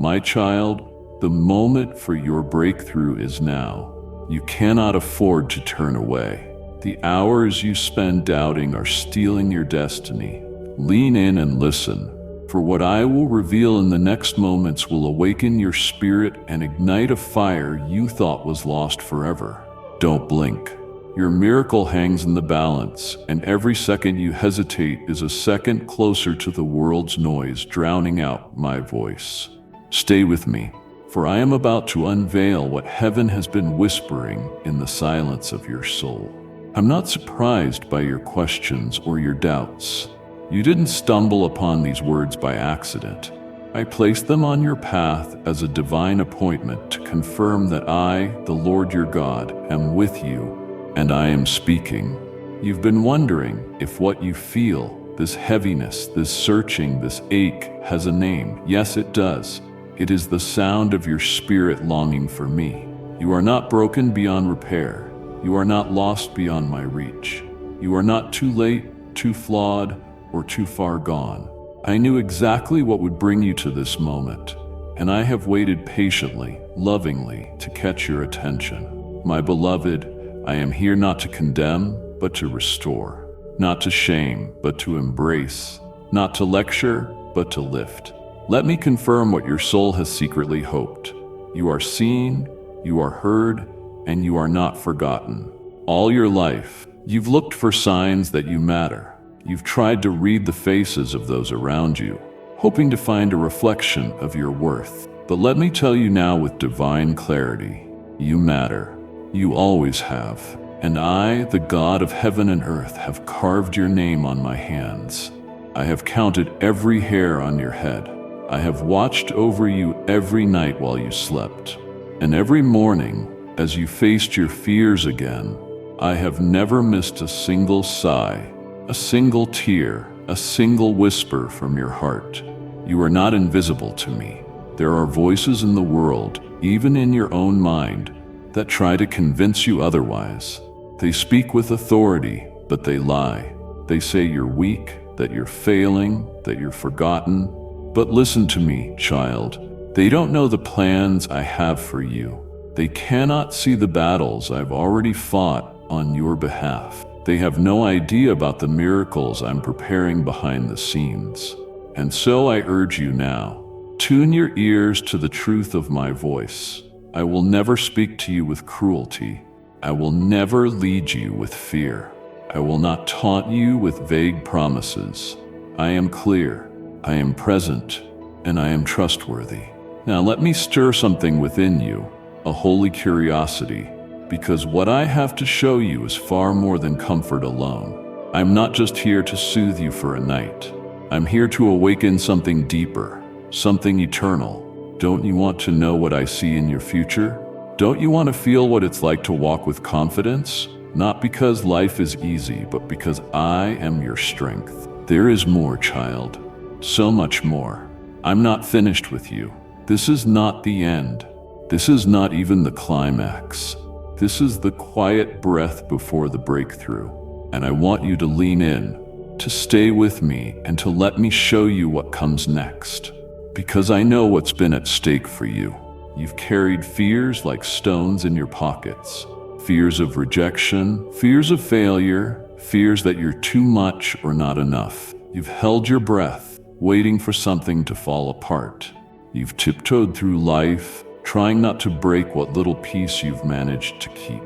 My child, the moment for your breakthrough is now. You cannot afford to turn away. The hours you spend doubting are stealing your destiny. Lean in and listen, for what I will reveal in the next moments will awaken your spirit and ignite a fire you thought was lost forever. Don't blink. Your miracle hangs in the balance, and every second you hesitate is a second closer to the world's noise drowning out my voice. Stay with me, for I am about to unveil what heaven has been whispering in the silence of your soul. I'm not surprised by your questions or your doubts. You didn't stumble upon these words by accident. I placed them on your path as a divine appointment to confirm that I, the Lord your God, am with you, and I am speaking. You've been wondering if what you feel, this heaviness, this searching, this ache, has a name. Yes, it does. It is the sound of your spirit longing for me. You are not broken beyond repair. You are not lost beyond my reach. You are not too late, too flawed, or too far gone. I knew exactly what would bring you to this moment, and I have waited patiently, lovingly, to catch your attention. My beloved, I am here not to condemn, but to restore. Not to shame, but to embrace. Not to lecture, but to lift. Let me confirm what your soul has secretly hoped. You are seen, you are heard, and you are not forgotten. All your life, you've looked for signs that you matter. You've tried to read the faces of those around you, hoping to find a reflection of your worth. But let me tell you now with divine clarity, you matter. You always have. And I, the God of heaven and earth, have carved your name on my hands. I have counted every hair on your head. I have watched over you every night while you slept. And every morning, as you faced your fears again, I have never missed a single sigh, a single tear, a single whisper from your heart. You are not invisible to me. There are voices in the world, even in your own mind, that try to convince you otherwise. They speak with authority, but they lie. They say you're weak, that you're failing, that you're forgotten. But listen to me, child. They don't know the plans I have for you. They cannot see the battles I've already fought on your behalf. They have no idea about the miracles I'm preparing behind the scenes. And so I urge you now, tune your ears to the truth of my voice. I will never speak to you with cruelty. I will never lead you with fear. I will not taunt you with vague promises. I am clear, I am present, and I am trustworthy. Now let me stir something within you, a holy curiosity, because what I have to show you is far more than comfort alone. I'm not just here to soothe you for a night. I'm here to awaken something deeper, something eternal. Don't you want to know what I see in your future? Don't you want to feel what it's like to walk with confidence? Not because life is easy, but because I am your strength. There is more, child. So much more. I'm not finished with you. This is not the end. This is not even the climax. This is the quiet breath before the breakthrough. And I want you to lean in, to stay with me, and to let me show you what comes next. Because I know what's been at stake for you. You've carried fears like stones in your pockets. Fears of rejection, fears of failure, fears that you're too much or not enough. You've held your breath, waiting for something to fall apart. You've tiptoed through life, trying not to break what little peace you've managed to keep.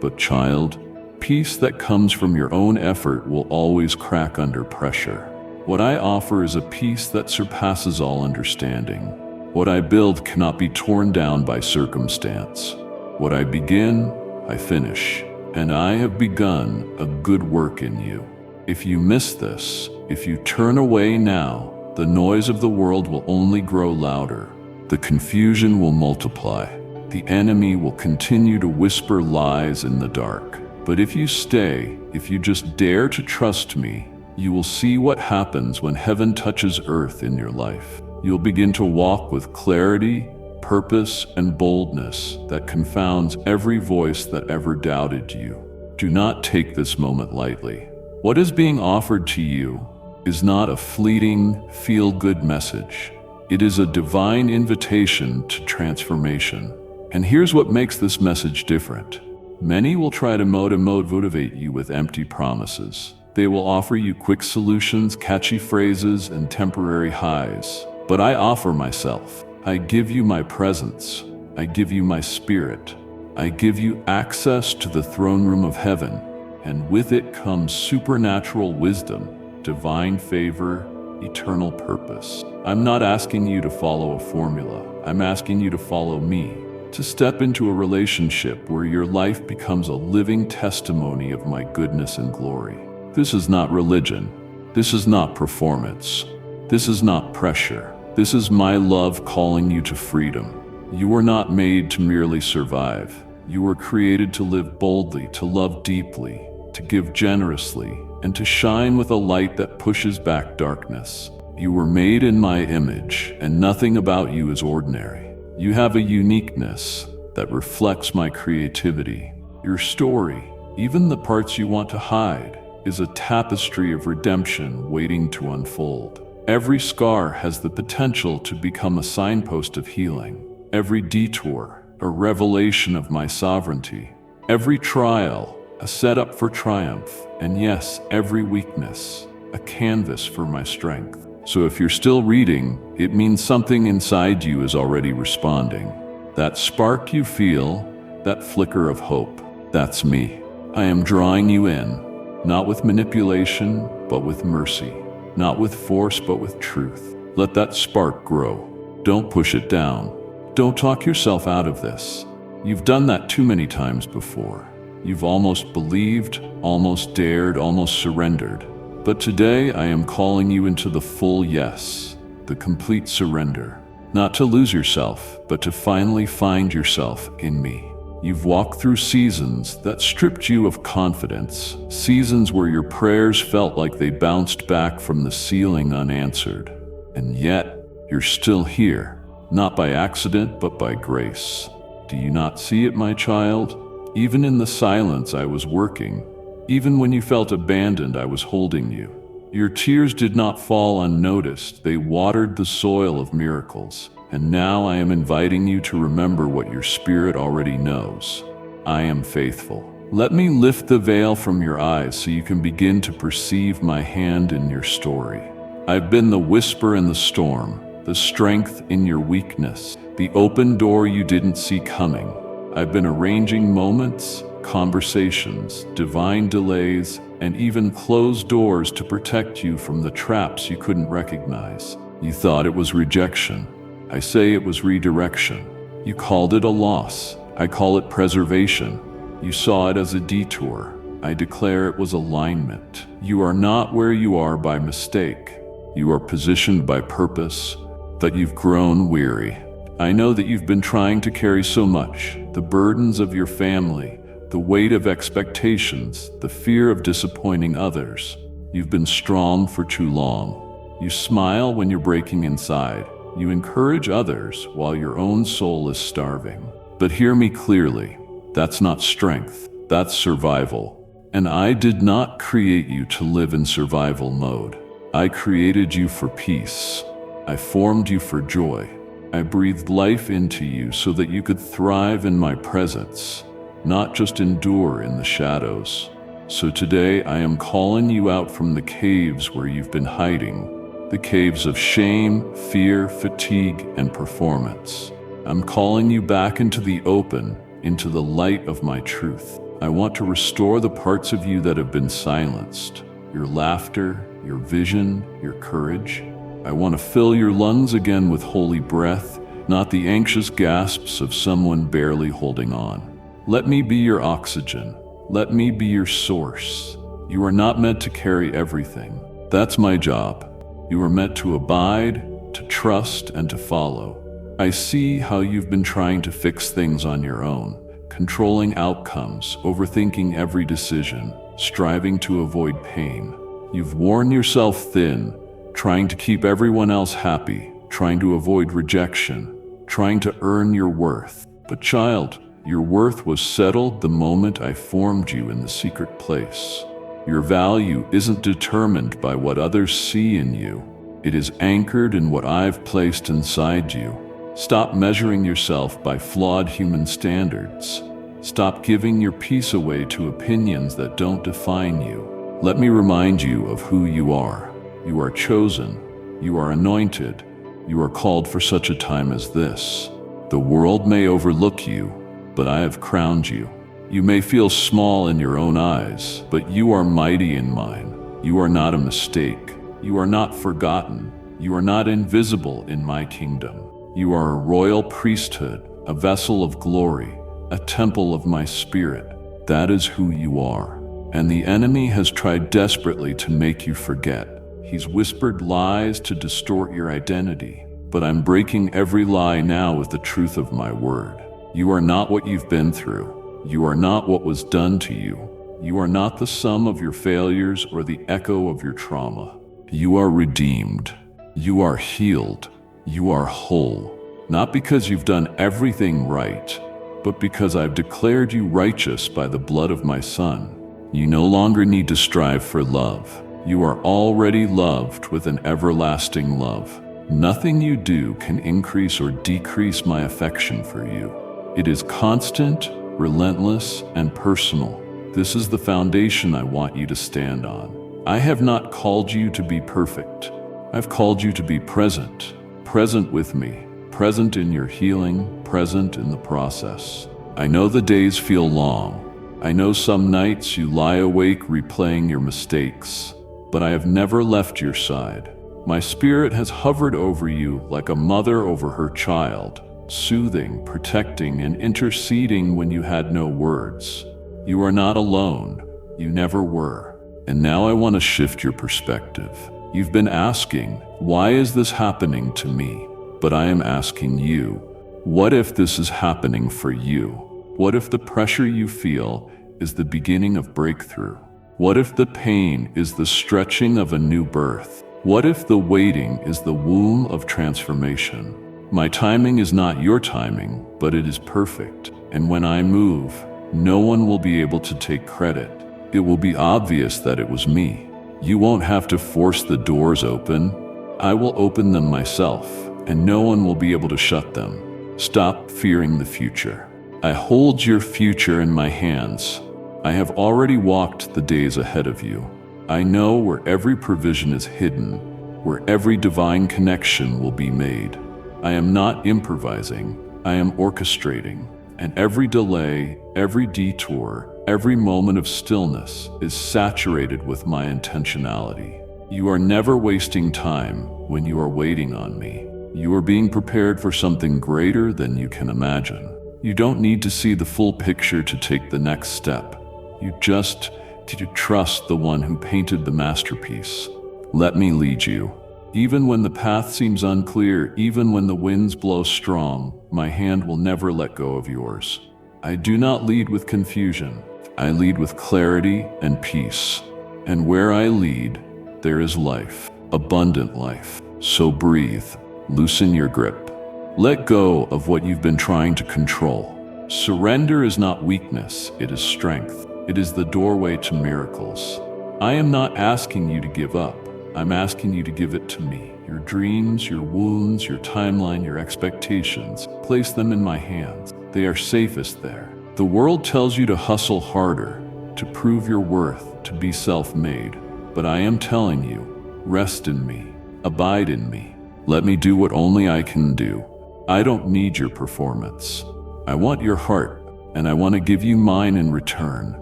But child, peace that comes from your own effort will always crack under pressure. What I offer is a peace that surpasses all understanding. What I build cannot be torn down by circumstance. What I begin, I finish. And I have begun a good work in you. If you miss this, if you turn away now, the noise of the world will only grow louder. The confusion will multiply. The enemy will continue to whisper lies in the dark. But if you stay, if you just dare to trust me, you will see what happens when heaven touches earth in your life. You'll begin to walk with clarity, purpose, and boldness that confounds every voice that ever doubted you. Do not take this moment lightly. What is being offered to you is not a fleeting, feel-good message. It is a divine invitation to transformation. And here's what makes this message different. Many will try to motivate you with empty promises. They will offer you quick solutions, catchy phrases, and temporary highs. But I offer myself. I give you my presence. I give you my spirit. I give you access to the throne room of heaven, and with it comes supernatural wisdom, divine favor, eternal purpose. I'm not asking you to follow a formula. I'm asking you to follow me, to step into a relationship where your life becomes a living testimony of my goodness and glory. This is not religion. This is not performance. This is not pressure. This is my love calling you to freedom. You were not made to merely survive. You were created to live boldly, to love deeply, to give generously, and to shine with a light that pushes back darkness. You were made in my image, and nothing about you is ordinary. You have a uniqueness that reflects my creativity. Your story, even the parts you want to hide, is a tapestry of redemption waiting to unfold. Every scar has the potential to become a signpost of healing. Every detour, a revelation of my sovereignty. Every trial, a setup for triumph. And yes, every weakness, a canvas for my strength. So if you're still reading, it means something inside you is already responding. That spark you feel, that flicker of hope, that's me. I am drawing you in, not with manipulation, but with mercy. Not with force, but with truth. Let that spark grow. Don't push it down. Don't talk yourself out of this. You've done that too many times before. You've almost believed, almost dared, almost surrendered. But today I am calling you into the full yes, the complete surrender. Not to lose yourself, but to finally find yourself in me. You've walked through seasons that stripped you of confidence, seasons where your prayers felt like they bounced back from the ceiling unanswered. And yet, you're still here, not by accident, but by grace. Do you not see it, my child? Even in the silence I was working. Even when you felt abandoned, I was holding you. Your tears did not fall unnoticed. They watered the soil of miracles. And now I am inviting you to remember what your spirit already knows. I am faithful. Let me lift the veil from your eyes so you can begin to perceive my hand in your story. I've been the whisper in the storm, the strength in your weakness, the open door you didn't see coming. I've been arranging moments, conversations, divine delays, and even closed doors to protect you from the traps you couldn't recognize. You thought it was rejection. I say it was redirection. You called it a loss. I call it preservation. You saw it as a detour. I declare it was alignment. You are not where you are by mistake. You are positioned by purpose, but you've grown weary. I know that you've been trying to carry so much, the burdens of your family, the weight of expectations, the fear of disappointing others. You've been strong for too long. You smile when you're breaking inside. You encourage others while your own soul is starving. But hear me clearly, that's not strength, that's survival. And I did not create you to live in survival mode. I created you for peace. I formed you for joy. I breathed life into you so that you could thrive in my presence, not just endure in the shadows. So today I am calling you out from the caves where you've been hiding. The caves of shame, fear, fatigue, and performance. I'm calling you back into the open, into the light of my truth. I want to restore the parts of you that have been silenced. Your laughter, your vision, your courage. I want to fill your lungs again with holy breath, not the anxious gasps of someone barely holding on. Let me be your oxygen. Let me be your source. You are not meant to carry everything. That's my job. You are meant to abide, to trust, and to follow. I see how you've been trying to fix things on your own, controlling outcomes, overthinking every decision, striving to avoid pain. You've worn yourself thin, trying to keep everyone else happy, trying to avoid rejection, trying to earn your worth. But child, your worth was settled the moment I formed you in the secret place. Your value isn't determined by what others see in you. It is anchored in what I've placed inside you. Stop measuring yourself by flawed human standards. Stop giving your peace away to opinions that don't define you. Let me remind you of who you are. You are chosen. You are anointed. You are called for such a time as this. The world may overlook you, but I have crowned you. You may feel small in your own eyes, but you are mighty in mine. You are not a mistake. You are not forgotten. You are not invisible in my kingdom. You are a royal priesthood, a vessel of glory, a temple of my spirit. That is who you are. And the enemy has tried desperately to make you forget. He's whispered lies to distort your identity. But I'm breaking every lie now with the truth of my word. You are not what you've been through. You are not what was done to you. You are not the sum of your failures or the echo of your trauma. You are redeemed. You are healed. You are whole. Not because you've done everything right, but because I've declared you righteous by the blood of my Son. You no longer need to strive for love. You are already loved with an everlasting love. Nothing you do can increase or decrease my affection for you. It is constant, relentless, and personal. This is the foundation I want you to stand on. I have not called you to be perfect. I've called you to be present. Present with me. Present in your healing. Present in the process. I know the days feel long. I know some nights you lie awake replaying your mistakes. But I have never left your side. My spirit has hovered over you like a mother over her child, soothing, protecting, and interceding when you had no words. You are not alone. You never were. And now I want to shift your perspective. You've been asking, why is this happening to me? But I am asking you, what if this is happening for you? What if the pressure you feel is the beginning of breakthrough? What if the pain is the stretching of a new birth? What if the waiting is the womb of transformation? My timing is not your timing, but it is perfect. And when I move, no one will be able to take credit. It will be obvious that it was me. You won't have to force the doors open. I will open them myself, and no one will be able to shut them. Stop fearing the future. I hold your future in my hands. I have already walked the days ahead of you. I know where every provision is hidden, where every divine connection will be made. I am not improvising, I am orchestrating, and every delay, every detour, every moment of stillness is saturated with my intentionality. You are never wasting time when you are waiting on me. You are being prepared for something greater than you can imagine. You don't need to see the full picture to take the next step. You just need to trust the one who painted the masterpiece. Let me lead you. Even when the path seems unclear, even when the winds blow strong, my hand will never let go of yours. I do not lead with confusion. I lead with clarity and peace. And where I lead, there is life, abundant life. So breathe, loosen your grip. Let go of what you've been trying to control. Surrender is not weakness, it is strength. It is the doorway to miracles. I am not asking you to give up. I'm asking you to give it to me. Your dreams, your wounds, your timeline, your expectations. Place them in my hands. They are safest there. The world tells you to hustle harder, to prove your worth, to be self-made. But I am telling you, rest in me, abide in me. Let me do what only I can do. I don't need your performance. I want your heart, and I want to give you mine in return.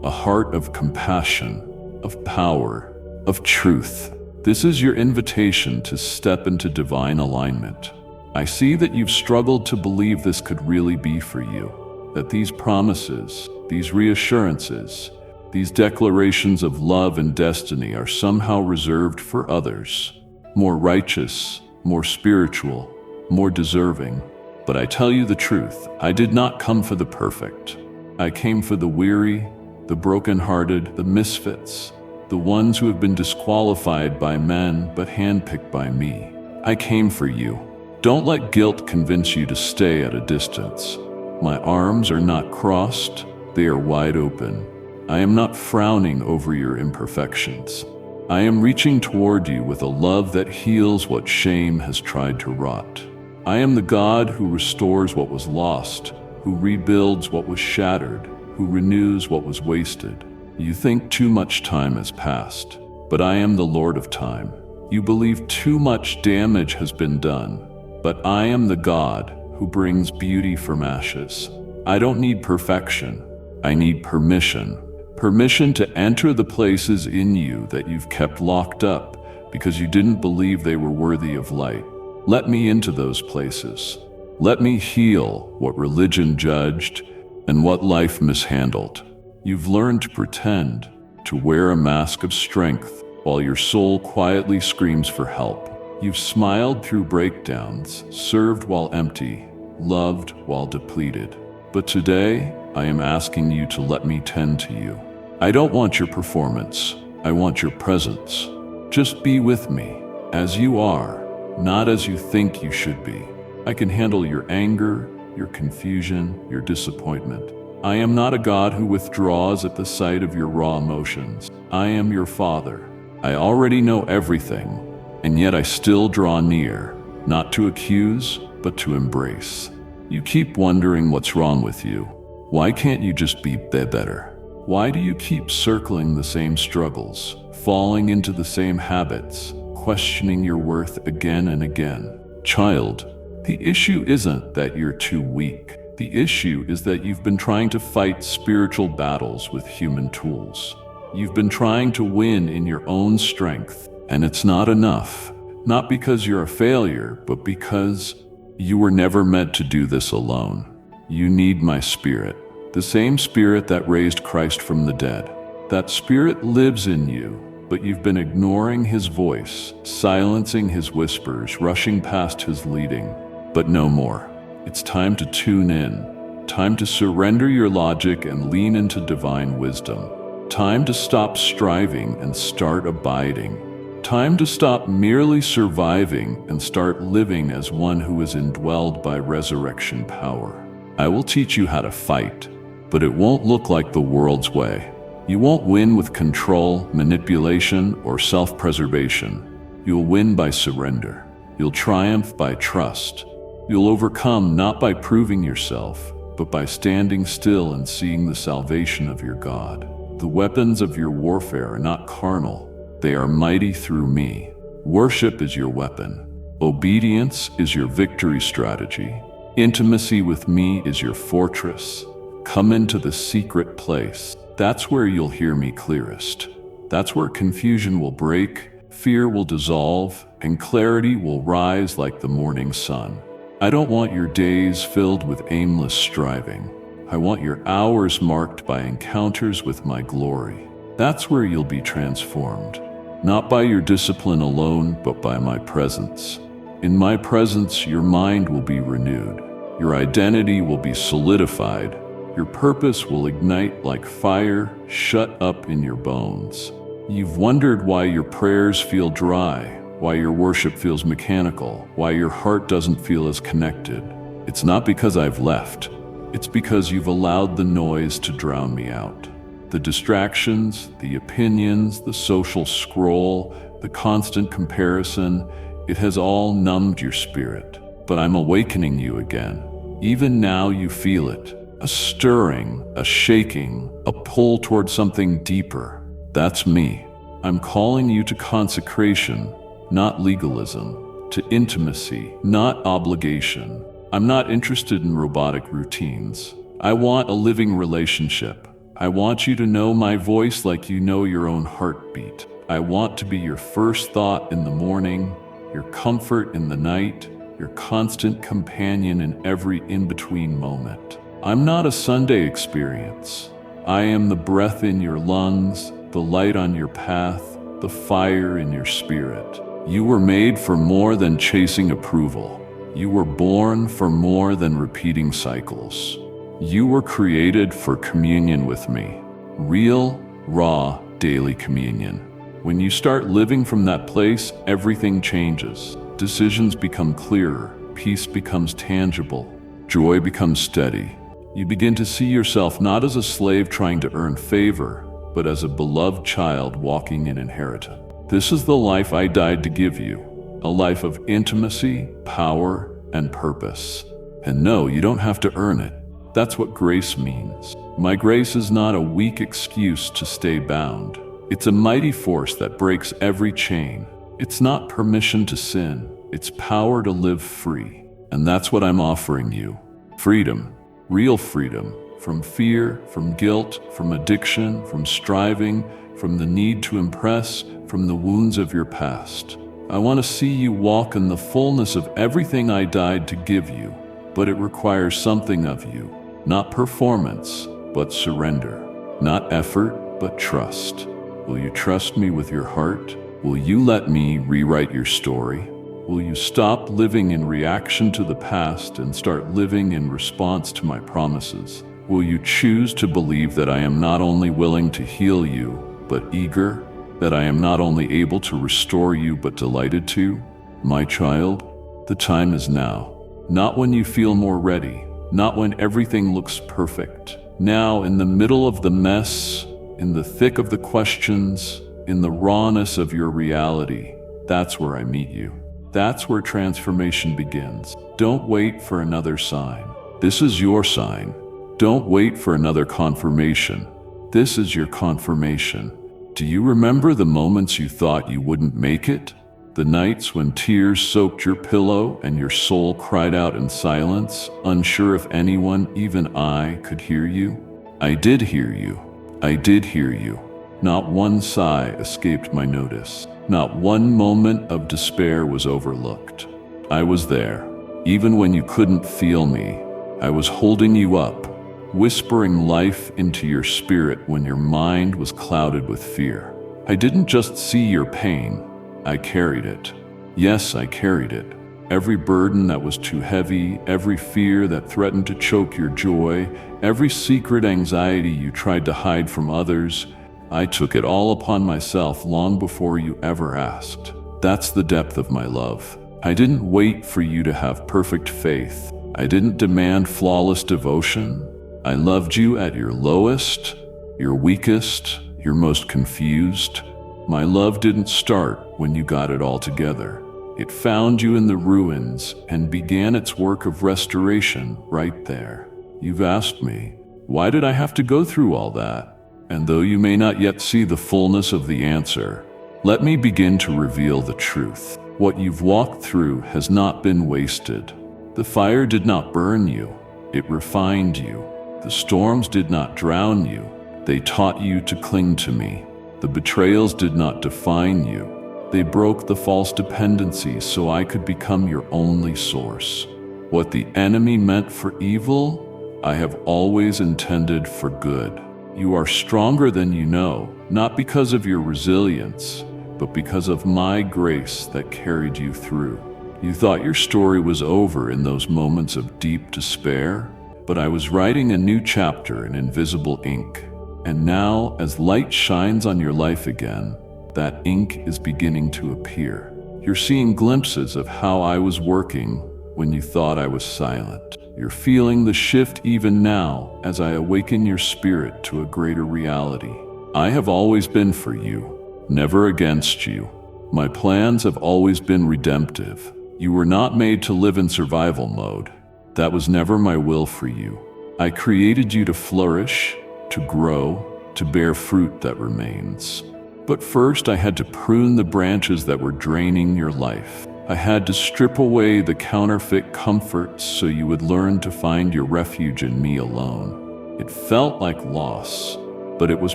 A heart of compassion, of power, of truth. This is your invitation to step into divine alignment. I see that you've struggled to believe this could really be for you, that these promises, these reassurances, these declarations of love and destiny are somehow reserved for others, more righteous, more spiritual, more deserving. But I tell you the truth, I did not come for the perfect. I came for the weary, the brokenhearted, the misfits, the ones who have been disqualified by men but handpicked by me. I came for you. Don't let guilt convince you to stay at a distance. My arms are not crossed, they are wide open. I am not frowning over your imperfections. I am reaching toward you with a love that heals what shame has tried to rot. I am the God who restores what was lost, who rebuilds what was shattered, who renews what was wasted. You think too much time has passed, but I am the Lord of time. You believe too much damage has been done, but I am the God who brings beauty from ashes. I don't need perfection. I need permission. Permission to enter the places in you that you've kept locked up because you didn't believe they were worthy of light. Let me into those places. Let me heal what religion judged and what life mishandled. You've learned to pretend, to wear a mask of strength while your soul quietly screams for help. You've smiled through breakdowns, served while empty, loved while depleted. But today, I am asking you to let me tend to you. I don't want your performance. I want your presence. Just be with me, as you are, not as you think you should be. I can handle your anger, your confusion, your disappointment. I am not a God who withdraws at the sight of your raw emotions. I am your Father. I already know everything, and yet I still draw near, not to accuse, but to embrace. You keep wondering what's wrong with you. Why can't you just be better? Why do you keep circling the same struggles, falling into the same habits, questioning your worth again and again? Child, the issue isn't that you're too weak. The issue is that you've been trying to fight spiritual battles with human tools. You've been trying to win in your own strength, and it's not enough. Not because you're a failure, but because you were never meant to do this alone. You need my Spirit, the same Spirit that raised Christ from the dead. That Spirit lives in you, but you've been ignoring His voice, silencing His whispers, rushing past His leading. But no more. It's time to tune in, time to surrender your logic and lean into divine wisdom. Time to stop striving and start abiding. Time to stop merely surviving and start living as one who is indwelled by resurrection power. I will teach you how to fight, but it won't look like the world's way. You won't win with control, manipulation, or self-preservation. You'll win by surrender. You'll triumph by trust. You'll overcome not by proving yourself, but by standing still and seeing the salvation of your God. The weapons of your warfare are not carnal. They are mighty through me. Worship is your weapon. Obedience is your victory strategy. Intimacy with me is your fortress. Come into the secret place. That's where you'll hear me clearest. That's where confusion will break, fear will dissolve, and clarity will rise like the morning sun. I don't want your days filled with aimless striving. I want your hours marked by encounters with my glory. That's where you'll be transformed. Not by your discipline alone, but by my presence. In my presence, your mind will be renewed. Your identity will be solidified. Your purpose will ignite like fire shut up in your bones. You've wondered why your prayers feel dry, why your worship feels mechanical, why your heart doesn't feel as connected. It's not because I've left. It's because you've allowed the noise to drown me out. The distractions, the opinions, the social scroll, the constant comparison, it has all numbed your spirit. But I'm awakening you again. Even now you feel it. A stirring, a shaking, a pull toward something deeper. That's me. I'm calling you to consecration, not legalism, to intimacy, not obligation. I'm not interested in robotic routines. I want a living relationship. I want you to know my voice like you know your own heartbeat. I want to be your first thought in the morning, your comfort in the night, your constant companion in every in-between moment. I'm not a Sunday experience. I am the breath in your lungs, the light on your path, the fire in your spirit. You were made for more than chasing approval. You were born for more than repeating cycles. You were created for communion with me. Real, raw, daily communion. When you start living from that place, everything changes. Decisions become clearer. Peace becomes tangible. Joy becomes steady. You begin to see yourself not as a slave trying to earn favor, but as a beloved child walking in inheritance. This is the life I died to give you, a life of intimacy, power, and purpose. And no, you don't have to earn it. That's what grace means. My grace is not a weak excuse to stay bound. It's a mighty force that breaks every chain. It's not permission to sin. It's power to live free. And that's what I'm offering you. Freedom. Real freedom. From fear, from guilt, from addiction, from striving, from the need to impress, from the wounds of your past. I want to see you walk in the fullness of everything I died to give you, but it requires something of you. Not performance, but surrender. Not effort, but trust. Will you trust me with your heart? Will you let me rewrite your story? Will you stop living in reaction to the past and start living in response to my promises? Will you choose to believe that I am not only willing to heal you, but eager? That I am not only able to restore you, but delighted to? My child, the time is now. Not when you feel more ready, not when everything looks perfect. Now, in the middle of the mess, in the thick of the questions, in the rawness of your reality, that's where I meet you. That's where transformation begins. Don't wait for another sign. This is your sign. Don't wait for another confirmation. This is your confirmation. Do you remember the moments you thought you wouldn't make it? The nights when tears soaked your pillow and your soul cried out in silence, unsure if anyone, even I, could hear you? I did hear you. I did hear you. Not one sigh escaped my notice. Not one moment of despair was overlooked. I was there. Even when you couldn't feel me, I was holding you up, whispering life into your spirit when your mind was clouded with fear. I didn't just see your pain, I carried it. Yes, I carried it. Every burden that was too heavy, every fear that threatened to choke your joy, every secret anxiety you tried to hide from others, I took it all upon myself long before you ever asked. That's the depth of my love. I didn't wait for you to have perfect faith. I didn't demand flawless devotion. I loved you at your lowest, your weakest, your most confused. My love didn't start when you got it all together. It found you in the ruins and began its work of restoration right there. You've asked me, why did I have to go through all that? And though you may not yet see the fullness of the answer, let me begin to reveal the truth. What you've walked through has not been wasted. The fire did not burn you, it refined you. The storms did not drown you, they taught you to cling to me. The betrayals did not define you, they broke the false dependencies so I could become your only source. What the enemy meant for evil, I have always intended for good. You are stronger than you know, not because of your resilience, but because of my grace that carried you through. You thought your story was over in those moments of deep despair, but I was writing a new chapter in invisible ink. And now, as light shines on your life again, that ink is beginning to appear. You're seeing glimpses of how I was working when you thought I was silent. You're feeling the shift even now as I awaken your spirit to a greater reality. I have always been for you, never against you. My plans have always been redemptive. You were not made to live in survival mode. That was never my will for you. I created you to flourish, to grow, to bear fruit that remains. But first I had to prune the branches that were draining your life. I had to strip away the counterfeit comforts so you would learn to find your refuge in me alone. It felt like loss, but it was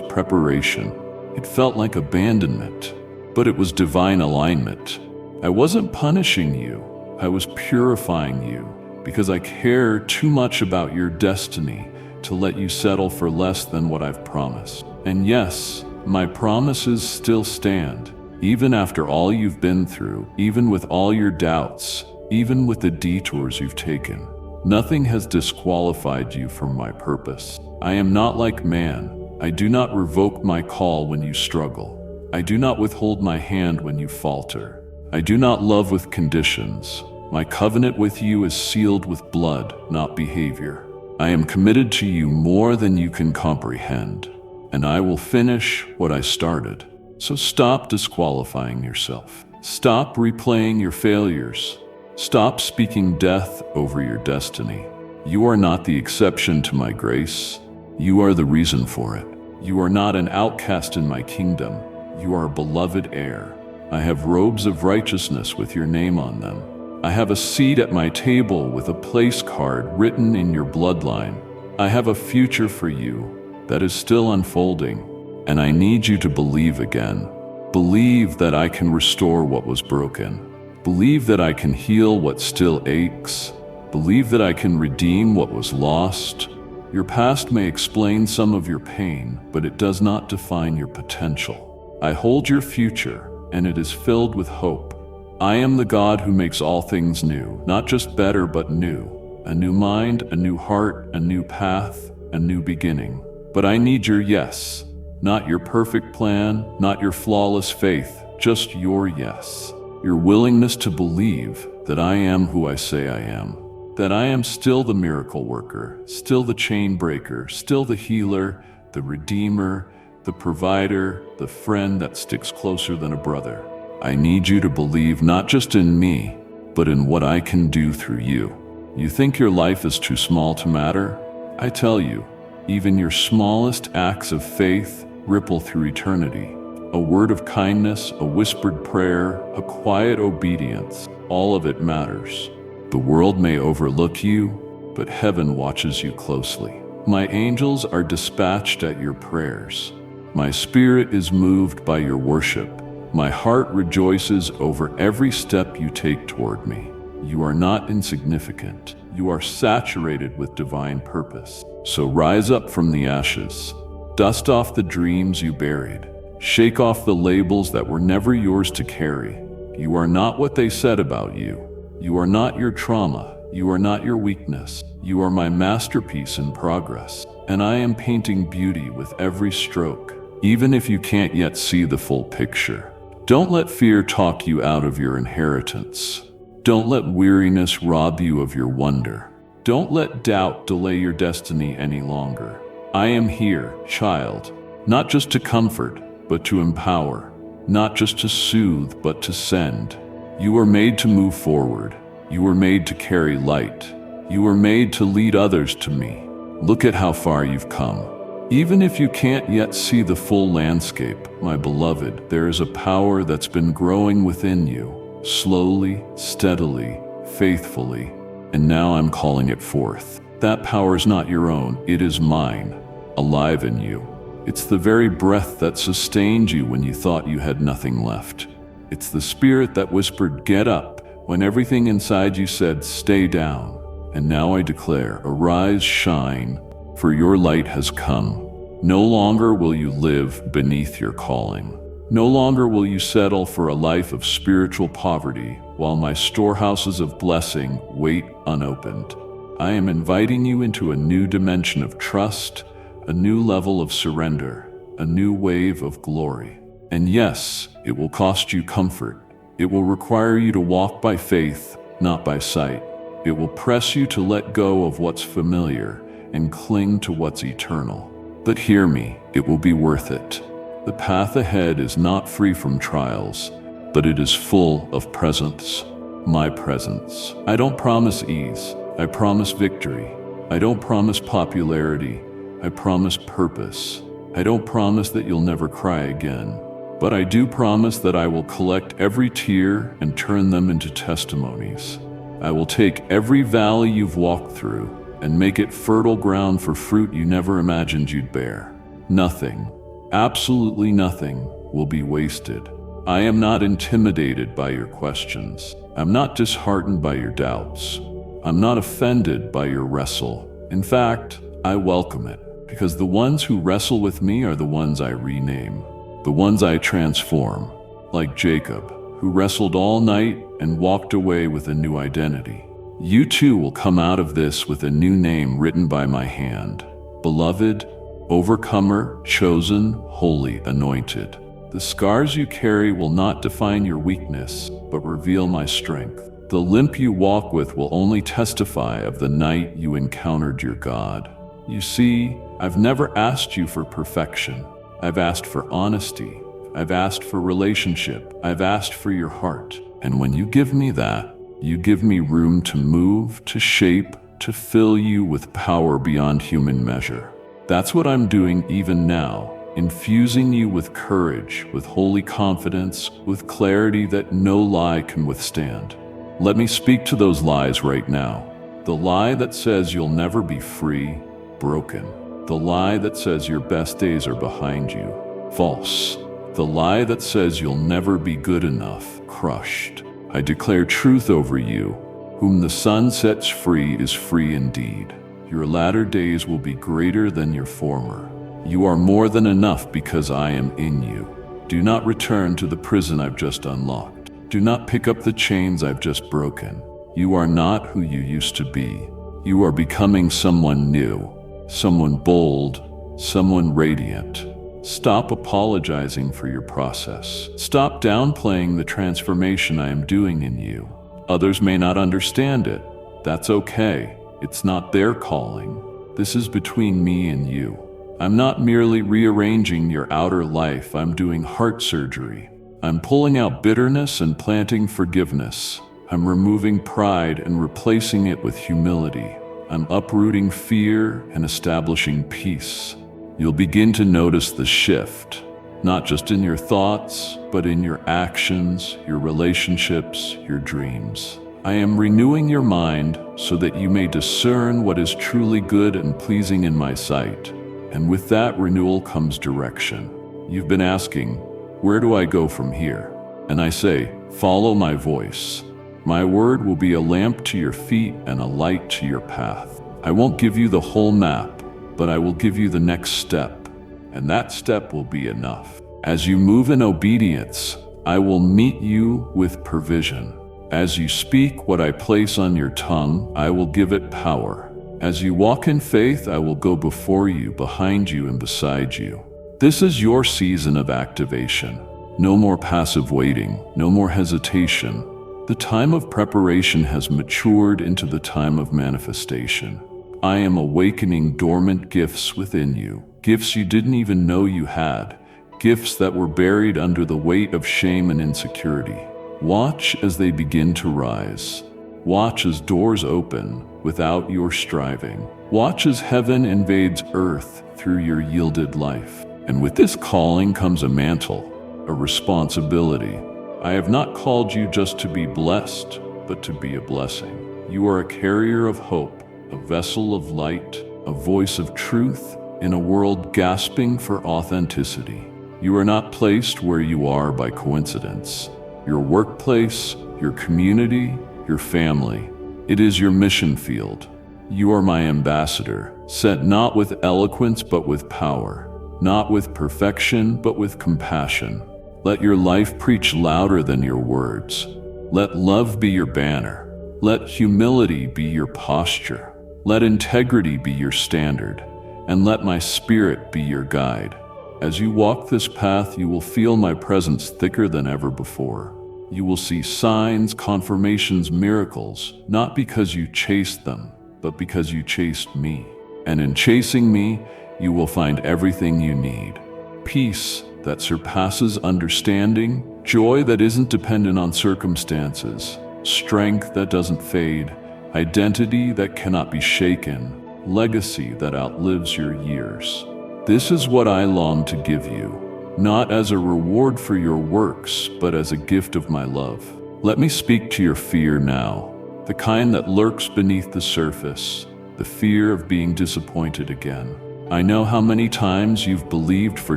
preparation. It felt like abandonment, but it was divine alignment. I wasn't punishing you, I was purifying you, because I care too much about your destiny to let you settle for less than what I've promised. And yes, my promises still stand. Even after all you've been through, even with all your doubts, even with the detours you've taken, nothing has disqualified you from my purpose. I am not like man. I do not revoke my call when you struggle. I do not withhold my hand when you falter. I do not love with conditions. My covenant with you is sealed with blood, not behavior. I am committed to you more than you can comprehend, and I will finish what I started. So stop disqualifying yourself. Stop replaying your failures. Stop speaking death over your destiny. You are not the exception to my grace. You are the reason for it. You are not an outcast in my kingdom. You are a beloved heir. I have robes of righteousness with your name on them. I have a seat at my table with a place card written in your bloodline. I have a future for you that is still unfolding, and I need you to believe again. Believe that I can restore what was broken. Believe that I can heal what still aches. Believe that I can redeem what was lost. Your past may explain some of your pain, but it does not define your potential. I hold your future, and it is filled with hope. I am the God who makes all things new, not just better, but new. A new mind, a new heart, a new path, a new beginning. But I need your yes, not your perfect plan, not your flawless faith, just your yes. Your willingness to believe that I am who I say I am. That I am still the miracle worker, still the chain breaker, still the healer, the redeemer, the provider, the friend that sticks closer than a brother. I need you to believe not just in me, but in what I can do through you. You think your life is too small to matter? I tell you, even your smallest acts of faith ripple through eternity. A word of kindness, a whispered prayer, a quiet obedience, all of it matters. The world may overlook you, but heaven watches you closely. My angels are dispatched at your prayers. My spirit is moved by your worship. My heart rejoices over every step you take toward me. You are not insignificant. You are saturated with divine purpose. So rise up from the ashes. Dust off the dreams you buried. Shake off the labels that were never yours to carry. You are not what they said about you. You are not your trauma. You are not your weakness. You are my masterpiece in progress. And I am painting beauty with every stroke, even if you can't yet see the full picture. Don't let fear talk you out of your inheritance. Don't let weariness rob you of your wonder. Don't let doubt delay your destiny any longer. I am here, child, not just to comfort, but to empower, not just to soothe, but to send. You were made to move forward. You were made to carry light. You were made to lead others to me. Look at how far you've come. Even if you can't yet see the full landscape, my beloved, there is a power that's been growing within you, slowly, steadily, faithfully, and now I'm calling it forth. That power is not your own, it is mine, alive in you. It's the very breath that sustained you when you thought you had nothing left. It's the spirit that whispered, "Get up," when everything inside you said, "Stay down." And now I declare, arise, shine, for your light has come. No longer will you live beneath your calling. No longer will you settle for a life of spiritual poverty while my storehouses of blessing wait unopened. I am inviting you into a new dimension of trust, a new level of surrender, a new wave of glory. And yes, it will cost you comfort. It will require you to walk by faith, not by sight. It will press you to let go of what's familiar and cling to what's eternal. But hear me, it will be worth it. The path ahead is not free from trials, but it is full of presence, my presence. I don't promise ease, I promise victory. I don't promise popularity, I promise purpose. I don't promise that you'll never cry again, but I do promise that I will collect every tear and turn them into testimonies. I will take every valley you've walked through and make it fertile ground for fruit you never imagined you'd bear. Nothing, absolutely nothing, will be wasted. I am not intimidated by your questions. I'm not disheartened by your doubts. I'm not offended by your wrestle. In fact, I welcome it, because the ones who wrestle with me are the ones I rename, the ones I transform, like Jacob, who wrestled all night and walked away with a new identity. You too will come out of this with a new name written by my hand. Beloved, overcomer, chosen, holy, anointed. The scars you carry will not define your weakness, but reveal my strength. The limp you walk with will only testify of the night you encountered your God. You see, I've never asked you for perfection. I've asked for honesty, I've asked for relationship. I've asked for your heart. And when you give me that, you give me room to move, to shape, to fill you with power beyond human measure. That's what I'm doing even now, infusing you with courage, with holy confidence, with clarity that no lie can withstand. Let me speak to those lies right now. The lie that says you'll never be free, broken. The lie that says your best days are behind you, false. The lie that says you'll never be good enough, crushed. I declare truth over you. Whom the sun sets free is free indeed. Your latter days will be greater than your former. You are more than enough because I am in you. Do not return to the prison I've just unlocked. Do not pick up the chains I've just broken. You are not who you used to be. You are becoming someone new, someone bold, someone radiant. Stop apologizing for your process. Stop downplaying the transformation I am doing in you. Others may not understand it. That's okay. It's not their calling. This is between me and you. I'm not merely rearranging your outer life. I'm doing heart surgery. I'm pulling out bitterness and planting forgiveness. I'm removing pride and replacing it with humility. I'm uprooting fear and establishing peace. You'll begin to notice the shift, not just in your thoughts, but in your actions, your relationships, your dreams. I am renewing your mind so that you may discern what is truly good and pleasing in my sight. And with that renewal comes direction. You've been asking, where do I go from here? And I say, follow my voice. My word will be a lamp to your feet and a light to your path. I won't give you the whole map, but I will give you the next step, and that step will be enough. As you move in obedience, I will meet you with provision. As you speak what I place on your tongue, I will give it power. As you walk in faith, I will go before you, behind you, and beside you. This is your season of activation. No more passive waiting, no more hesitation. The time of preparation has matured into the time of manifestation. I am awakening dormant gifts within you, gifts you didn't even know you had, gifts that were buried under the weight of shame and insecurity. Watch as they begin to rise. Watch as doors open without your striving. Watch as heaven invades earth through your yielded life. And with this calling comes a mantle, a responsibility. I have not called you just to be blessed, but to be a blessing. You are a carrier of hope, a vessel of light, a voice of truth in a world gasping for authenticity. You are not placed where you are by coincidence. Your workplace, your community, your family, it is your mission field. You are my ambassador, sent not with eloquence but with power, not with perfection but with compassion. Let your life preach louder than your words. Let love be your banner. Let humility be your posture. Let integrity be your standard, and let my spirit be your guide. As you walk this path, you will feel my presence thicker than ever before. You will see signs, confirmations, miracles, not because you chased them, but because you chased me. And in chasing me, you will find everything you need. Peace that surpasses understanding, joy that isn't dependent on circumstances, strength that doesn't fade, identity that cannot be shaken, legacy that outlives your years. This is what I long to give you, not as a reward for your works, but as a gift of my love. Let me speak to your fear now, the kind that lurks beneath the surface, the fear of being disappointed again. I know how many times you've believed for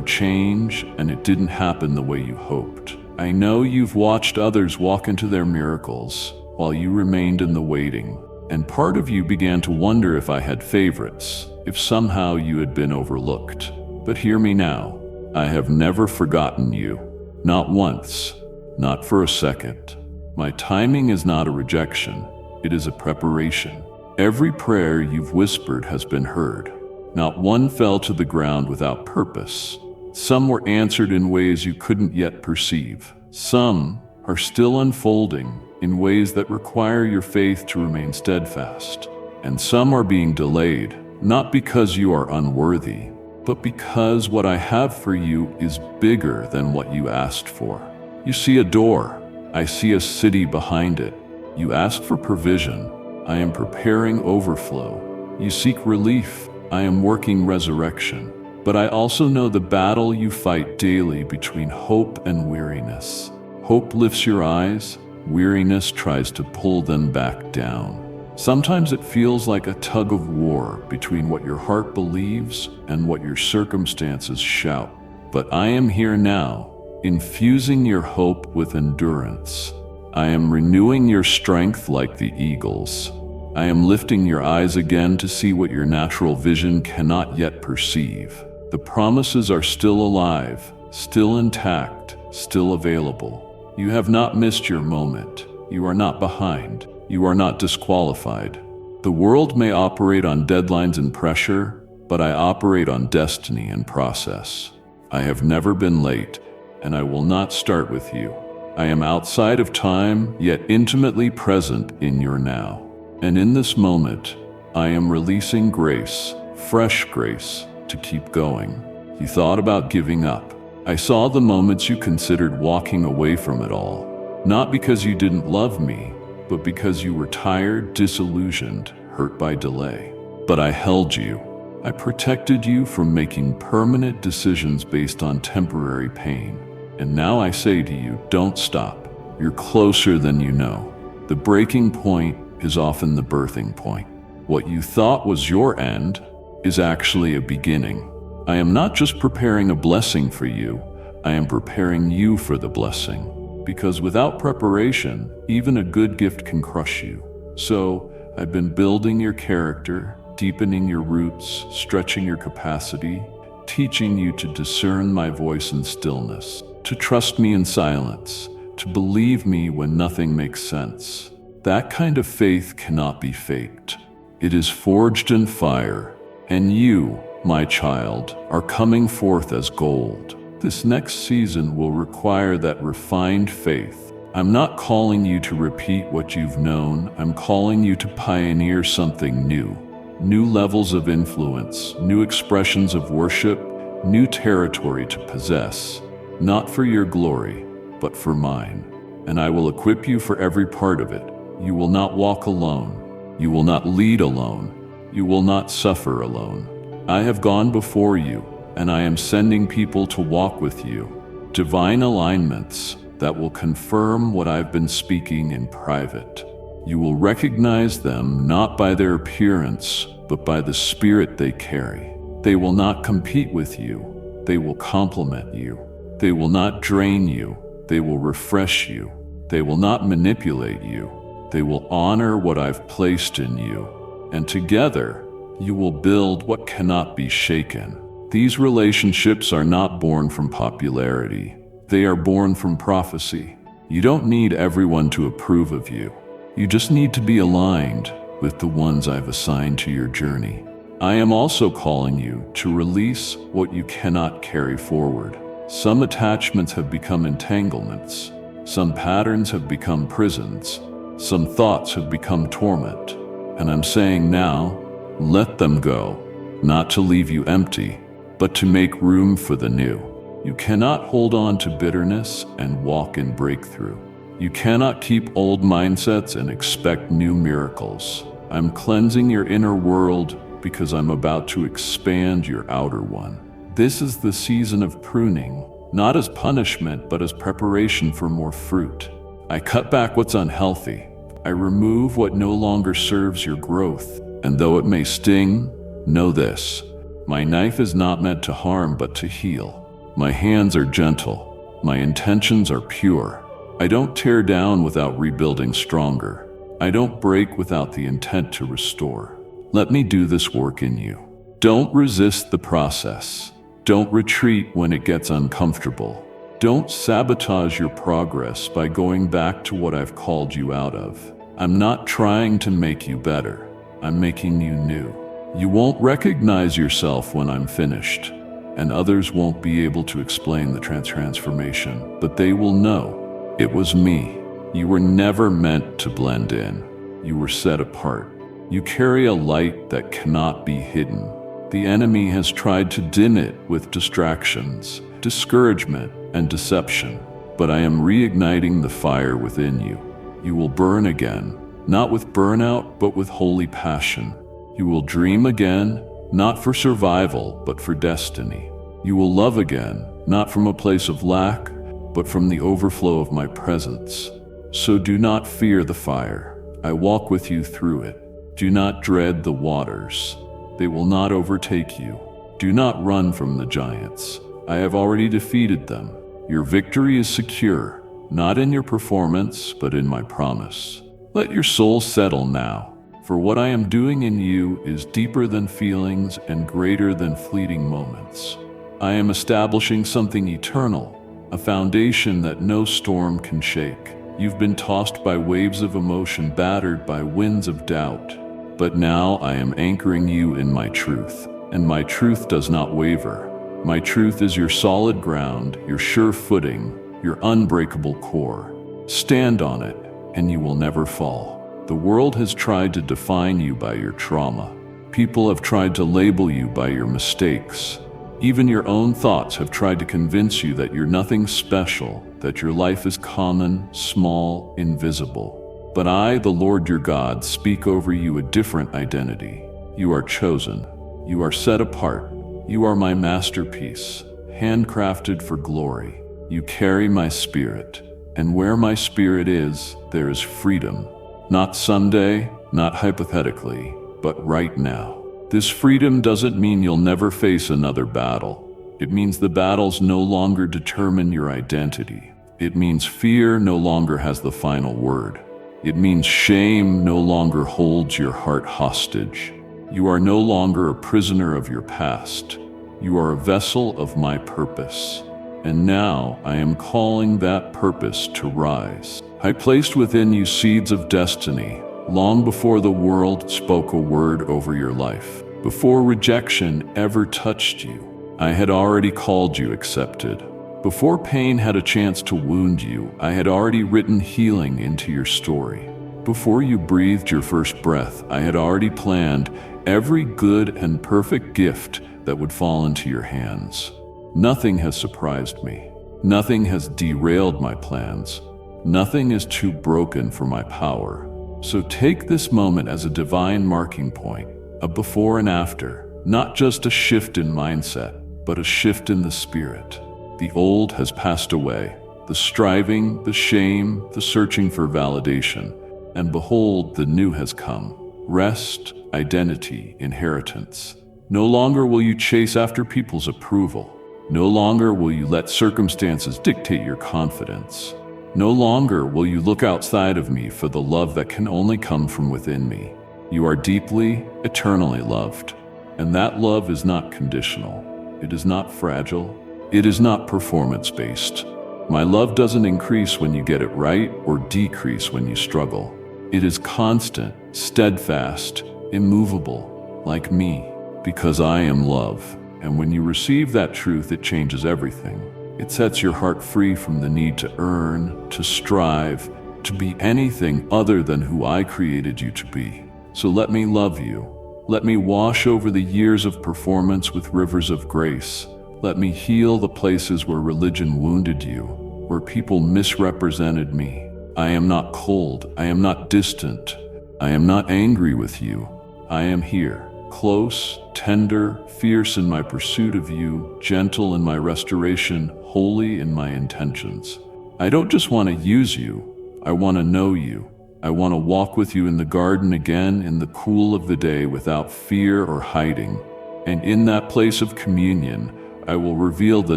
change and it didn't happen the way you hoped. I know you've watched others walk into their miracles while you remained in the waiting. And part of you began to wonder if I had favorites, if somehow you had been overlooked. But hear me now. I have never forgotten you. Not once. Not for a second. My timing is not a rejection. It is a preparation. Every prayer you've whispered has been heard. Not one fell to the ground without purpose. Some were answered in ways you couldn't yet perceive. Some are still unfolding in ways that require your faith to remain steadfast. And some are being delayed, not because you are unworthy, but because what I have for you is bigger than what you asked for. You see a door, I see a city behind it. You ask for provision, I am preparing overflow. You seek relief, I am working resurrection. But I also know the battle you fight daily between hope and weariness. Hope lifts your eyes, weariness tries to pull them back down. Sometimes it feels like a tug of war between what your heart believes and what your circumstances shout. But I am here now, infusing your hope with endurance. I am renewing your strength like the eagles. I am lifting your eyes again to see what your natural vision cannot yet perceive. The promises are still alive, still intact, still available. You have not missed your moment. You are not behind. You are not disqualified. The world may operate on deadlines and pressure, but I operate on destiny and process. I have never been late, and I will not start with you. I am outside of time, yet intimately present in your now. And in this moment, I am releasing grace, fresh grace, to keep going. You thought about giving up. I saw the moments you considered walking away from it all. Not because you didn't love me, but because you were tired, disillusioned, hurt by delay. But I held you. I protected you from making permanent decisions based on temporary pain. And now I say to you, don't stop. You're closer than you know. The breaking point is often the birthing point. What you thought was your end is actually a beginning. I am not just preparing a blessing for you, I am preparing you for the blessing. Because without preparation, even a good gift can crush you. So, I've been building your character, deepening your roots, stretching your capacity, teaching you to discern my voice in stillness, to trust me in silence, to believe me when nothing makes sense. That kind of faith cannot be faked. It is forged in fire, and you, my child, are coming forth as gold. This next season will require that refined faith. I'm not calling you to repeat what you've known. I'm calling you to pioneer something new. New levels of influence, new expressions of worship, new territory to possess. Not for your glory, but for mine. And I will equip you for every part of it. You will not walk alone. You will not lead alone. You will not suffer alone. I have gone before you, and I am sending people to walk with you. Divine alignments that will confirm what I've been speaking in private. You will recognize them not by their appearance, but by the spirit they carry. They will not compete with you. They will complement you. They will not drain you. They will refresh you. They will not manipulate you. They will honor what I've placed in you. And together, you will build what cannot be shaken. These relationships are not born from popularity. They are born from prophecy. You don't need everyone to approve of you. You just need to be aligned with the ones I've assigned to your journey. I am also calling you to release what you cannot carry forward. Some attachments have become entanglements. Some patterns have become prisons. Some thoughts have become torment. And I'm saying now, let them go, not to leave you empty, but to make room for the new. You cannot hold on to bitterness and walk in breakthrough. You cannot keep old mindsets and expect new miracles. I'm cleansing your inner world because I'm about to expand your outer one. This is the season of pruning, not as punishment, but as preparation for more fruit. I cut back what's unhealthy. I remove what no longer serves your growth. And though it may sting, know this. My knife is not meant to harm, but to heal. My hands are gentle. My intentions are pure. I don't tear down without rebuilding stronger. I don't break without the intent to restore. Let me do this work in you. Don't resist the process. Don't retreat when it gets uncomfortable. Don't sabotage your progress by going back to what I've called you out of. I'm not trying to make you better. I'm making you new. You won't recognize yourself when I'm finished, and others won't be able to explain the transformation, but they will know it was me. You were never meant to blend in. You were set apart. You carry a light that cannot be hidden. The enemy has tried to dim it with distractions, discouragement, and deception. But I am reigniting the fire within you. You will burn again, not with burnout, but with holy passion. You will dream again, not for survival, but for destiny. You will love again, not from a place of lack, but from the overflow of my presence. So do not fear the fire. I walk with you through it. Do not dread the waters. They will not overtake you. Do not run from the giants. I have already defeated them. Your victory is secure, not in your performance, but in my promise. Let your soul settle now, for what I am doing in you is deeper than feelings and greater than fleeting moments. I am establishing something eternal, a foundation that no storm can shake. You've been tossed by waves of emotion, battered by winds of doubt. But now I am anchoring you in my truth, and my truth does not waver. My truth is your solid ground, your sure footing, your unbreakable core. Stand on it, and you will never fall. The world has tried to define you by your trauma. People have tried to label you by your mistakes. Even your own thoughts have tried to convince you that you're nothing special, that your life is common, small, invisible. But I, the Lord your God, speak over you a different identity. You are chosen. You are set apart. You are my masterpiece, handcrafted for glory. You carry my spirit, and where my spirit is, there is freedom. Not someday, not hypothetically, but right now. This freedom doesn't mean you'll never face another battle. It means the battles no longer determine your identity. It means fear no longer has the final word. It means shame no longer holds your heart hostage. You are no longer a prisoner of your past. You are a vessel of my purpose. And now I am calling that purpose to rise. I placed within you seeds of destiny, long before the world spoke a word over your life. Before rejection ever touched you, I had already called you accepted. Before pain had a chance to wound you, I had already written healing into your story. Before you breathed your first breath, I had already planned every good and perfect gift that would fall into your hands. Nothing has surprised me. Nothing has derailed my plans. Nothing is too broken for my power. So take this moment as a divine marking point, a before and after, not just a shift in mindset, but a shift in the spirit. The old has passed away, the striving, the shame, the searching for validation, and behold, the new has come. Rest, identity, inheritance. No longer will you chase after people's approval. No longer will you let circumstances dictate your confidence. No longer will you look outside of me for the love that can only come from within me. You are deeply, eternally loved, and that love is not conditional. It is not fragile. It is not performance-based. My love doesn't increase when you get it right or decrease when you struggle. It is constant, steadfast, immovable, like me, because I am love. And when you receive that truth, it changes everything. It sets your heart free from the need to earn, to strive, to be anything other than who I created you to be. So let me love you. Let me wash over the years of performance with rivers of grace. Let me heal the places where religion wounded you, where people misrepresented me. I am not cold. I am not distant. I am not angry with you. I am here, close, tender, fierce in my pursuit of you, gentle in my restoration, holy in my intentions. I don't just want to use you. I want to know you. I want to walk with you in the garden again in the cool of the day without fear or hiding. And in that place of communion, I will reveal the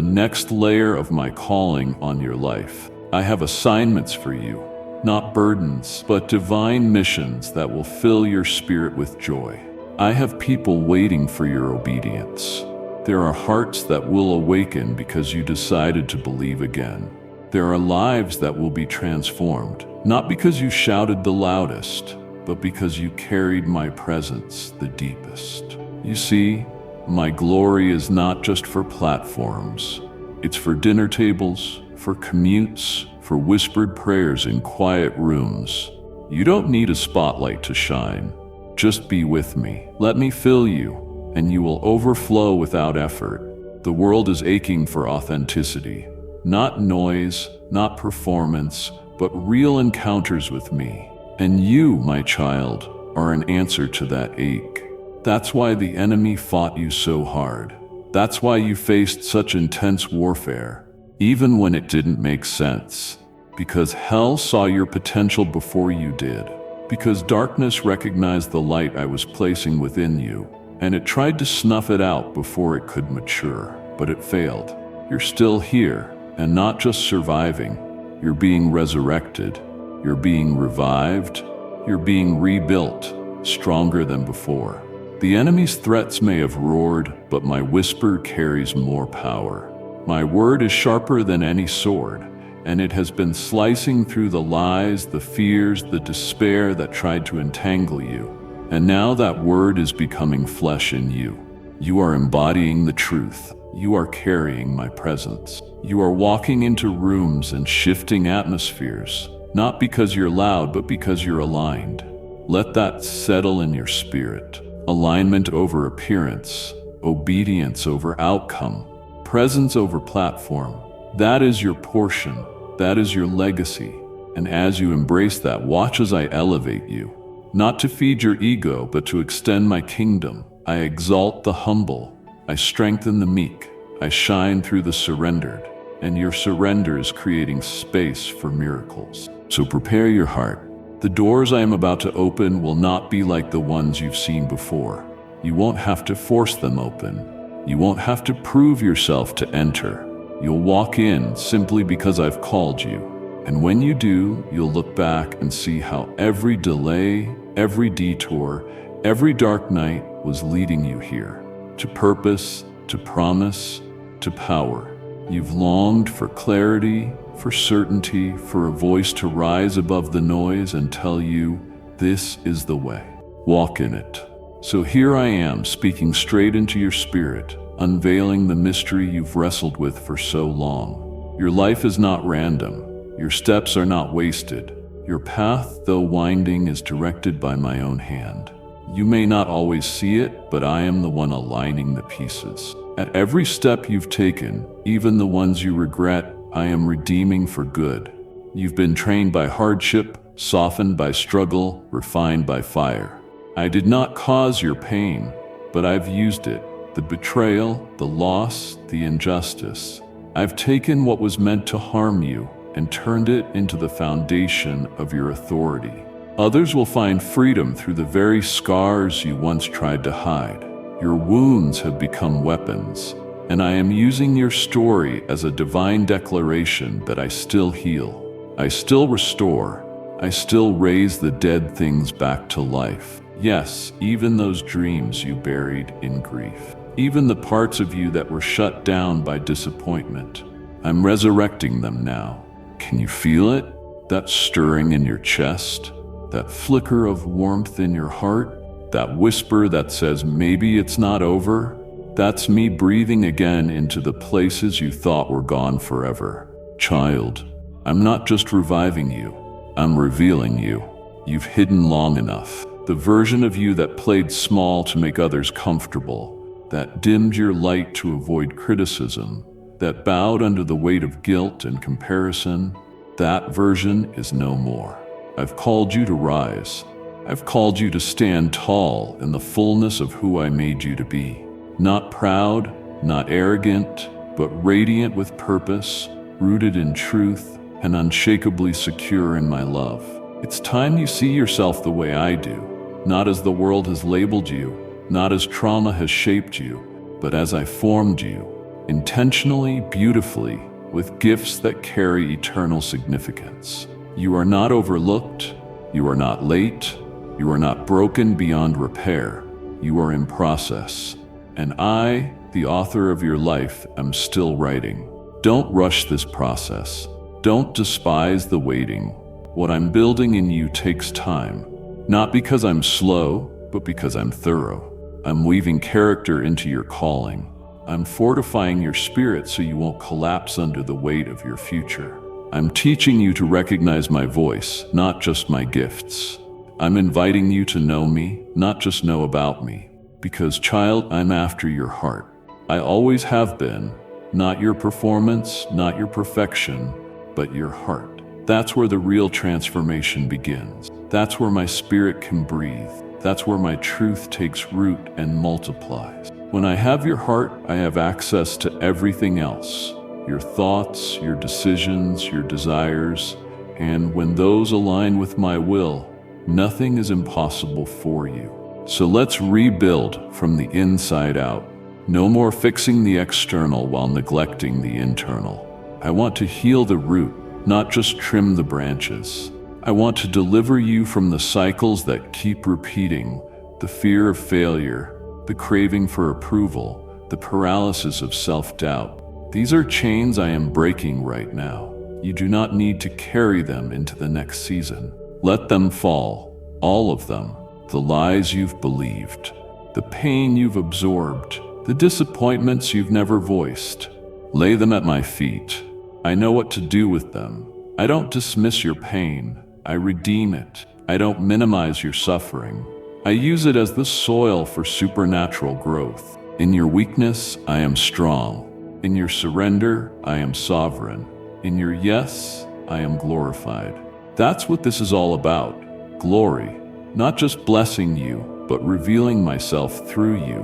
next layer of my calling on your life. I have assignments for you, not burdens, but divine missions that will fill your spirit with joy. I have people waiting for your obedience. There are hearts that will awaken because you decided to believe again. There are lives that will be transformed, not because you shouted the loudest, but because you carried my presence the deepest. You see, my glory is not just for platforms. It's for dinner tables, for commutes, for whispered prayers in quiet rooms. You don't need a spotlight to shine. Just be with me. Let me fill you. and you will overflow without effort. The world is aching for authenticity, not noise, not performance, but real encounters with me. And you, my child, are an answer to that ache. That's why the enemy fought you so hard. That's why you faced such intense warfare, even when it didn't make sense. Because hell saw your potential before you did. Because darkness recognized the light I was placing within you, and it tried to snuff it out before it could mature, but it failed. You're still here, and not just surviving. You're being resurrected. You're being revived. You're being rebuilt, stronger than before. The enemy's threats may have roared, but my whisper carries more power. My word is sharper than any sword, and it has been slicing through the lies, the fears, the despair that tried to entangle you. And now that word is becoming flesh in you. You are embodying the truth. You are carrying my presence. You are walking into rooms and shifting atmospheres, not because you're loud, but because you're aligned. Let that settle in your spirit. Alignment over appearance, obedience over outcome, presence over platform. That is your portion. That is your legacy. And as you embrace that, watch as I elevate you. Not to feed your ego, but to extend my kingdom. I exalt the humble. I strengthen the meek. I shine through the surrendered. And your surrender is creating space for miracles. So prepare your heart. The doors I am about to open will not be like the ones you've seen before. You won't have to force them open. You won't have to prove yourself to enter. You'll walk in simply because I've called you. And when you do, you'll look back and see how every delay, every detour, every dark night was leading you here. To purpose, to promise, to power. You've longed for clarity, for certainty, for a voice to rise above the noise and tell you, this is the way. Walk in it. So here I am, speaking straight into your spirit, unveiling the mystery you've wrestled with for so long. Your life is not random. Your steps are not wasted. Your path, though winding, is directed by my own hand. You may not always see it, but I am the one aligning the pieces. At every step you've taken, even the ones you regret, I am redeeming for good. You've been trained by hardship, softened by struggle, refined by fire. I did not cause your pain, but I've used it. The betrayal, the loss, the injustice. I've taken what was meant to harm you and turned it into the foundation of your authority. Others will find freedom through the very scars you once tried to hide. Your wounds have become weapons, and I am using your story as a divine declaration that I still heal. I still restore. I still raise the dead things back to life. Yes, even those dreams you buried in grief. Even the parts of you that were shut down by disappointment. I'm resurrecting them now. Can you feel it? That stirring in your chest? That flicker of warmth in your heart? That whisper that says maybe it's not over? That's me breathing again into the places you thought were gone forever. Child, I'm not just reviving you. I'm revealing you. You've hidden long enough. The version of you that played small to make others comfortable, that dimmed your light to avoid criticism, that bowed under the weight of guilt and comparison, that version is no more. I've called you to rise. I've called you to stand tall in the fullness of who I made you to be. Not proud, not arrogant, but radiant with purpose, rooted in truth, and unshakably secure in my love. It's time you see yourself the way I do, not as the world has labeled you, not as trauma has shaped you, but as I formed you, intentionally, beautifully, with gifts that carry eternal significance. You are not overlooked. You are not late. You are not broken beyond repair. You are in process. And I, the author of your life, am still writing. Don't rush this process. Don't despise the waiting. What I'm building in you takes time. Not because I'm slow, but because I'm thorough. I'm weaving character into your calling. I'm fortifying your spirit so you won't collapse under the weight of your future. I'm teaching you to recognize my voice, not just my gifts. I'm inviting you to know me, not just know about me. Because, child, I'm after your heart. I always have been. Not your performance, not your perfection, but your heart. That's where the real transformation begins. That's where my spirit can breathe. That's where my truth takes root and multiplies. When I have your heart, I have access to everything else. Your thoughts, your decisions, your desires. And when those align with my will, nothing is impossible for you. So let's rebuild from the inside out. No more fixing the external while neglecting the internal. I want to heal the root, not just trim the branches. I want to deliver you from the cycles that keep repeating, the fear of failure, the craving for approval, the paralysis of self-doubt. These are chains I am breaking right now. You do not need to carry them into the next season. Let them fall, all of them. The lies you've believed, the pain you've absorbed, the disappointments you've never voiced. Lay them at my feet. I know what to do with them. I don't dismiss your pain. I redeem it. I don't minimize your suffering. I use it as the soil for supernatural growth. In your weakness, I am strong. In your surrender, I am sovereign. In your yes, I am glorified. That's what this is all about. Glory. Not just blessing you, but revealing myself through you.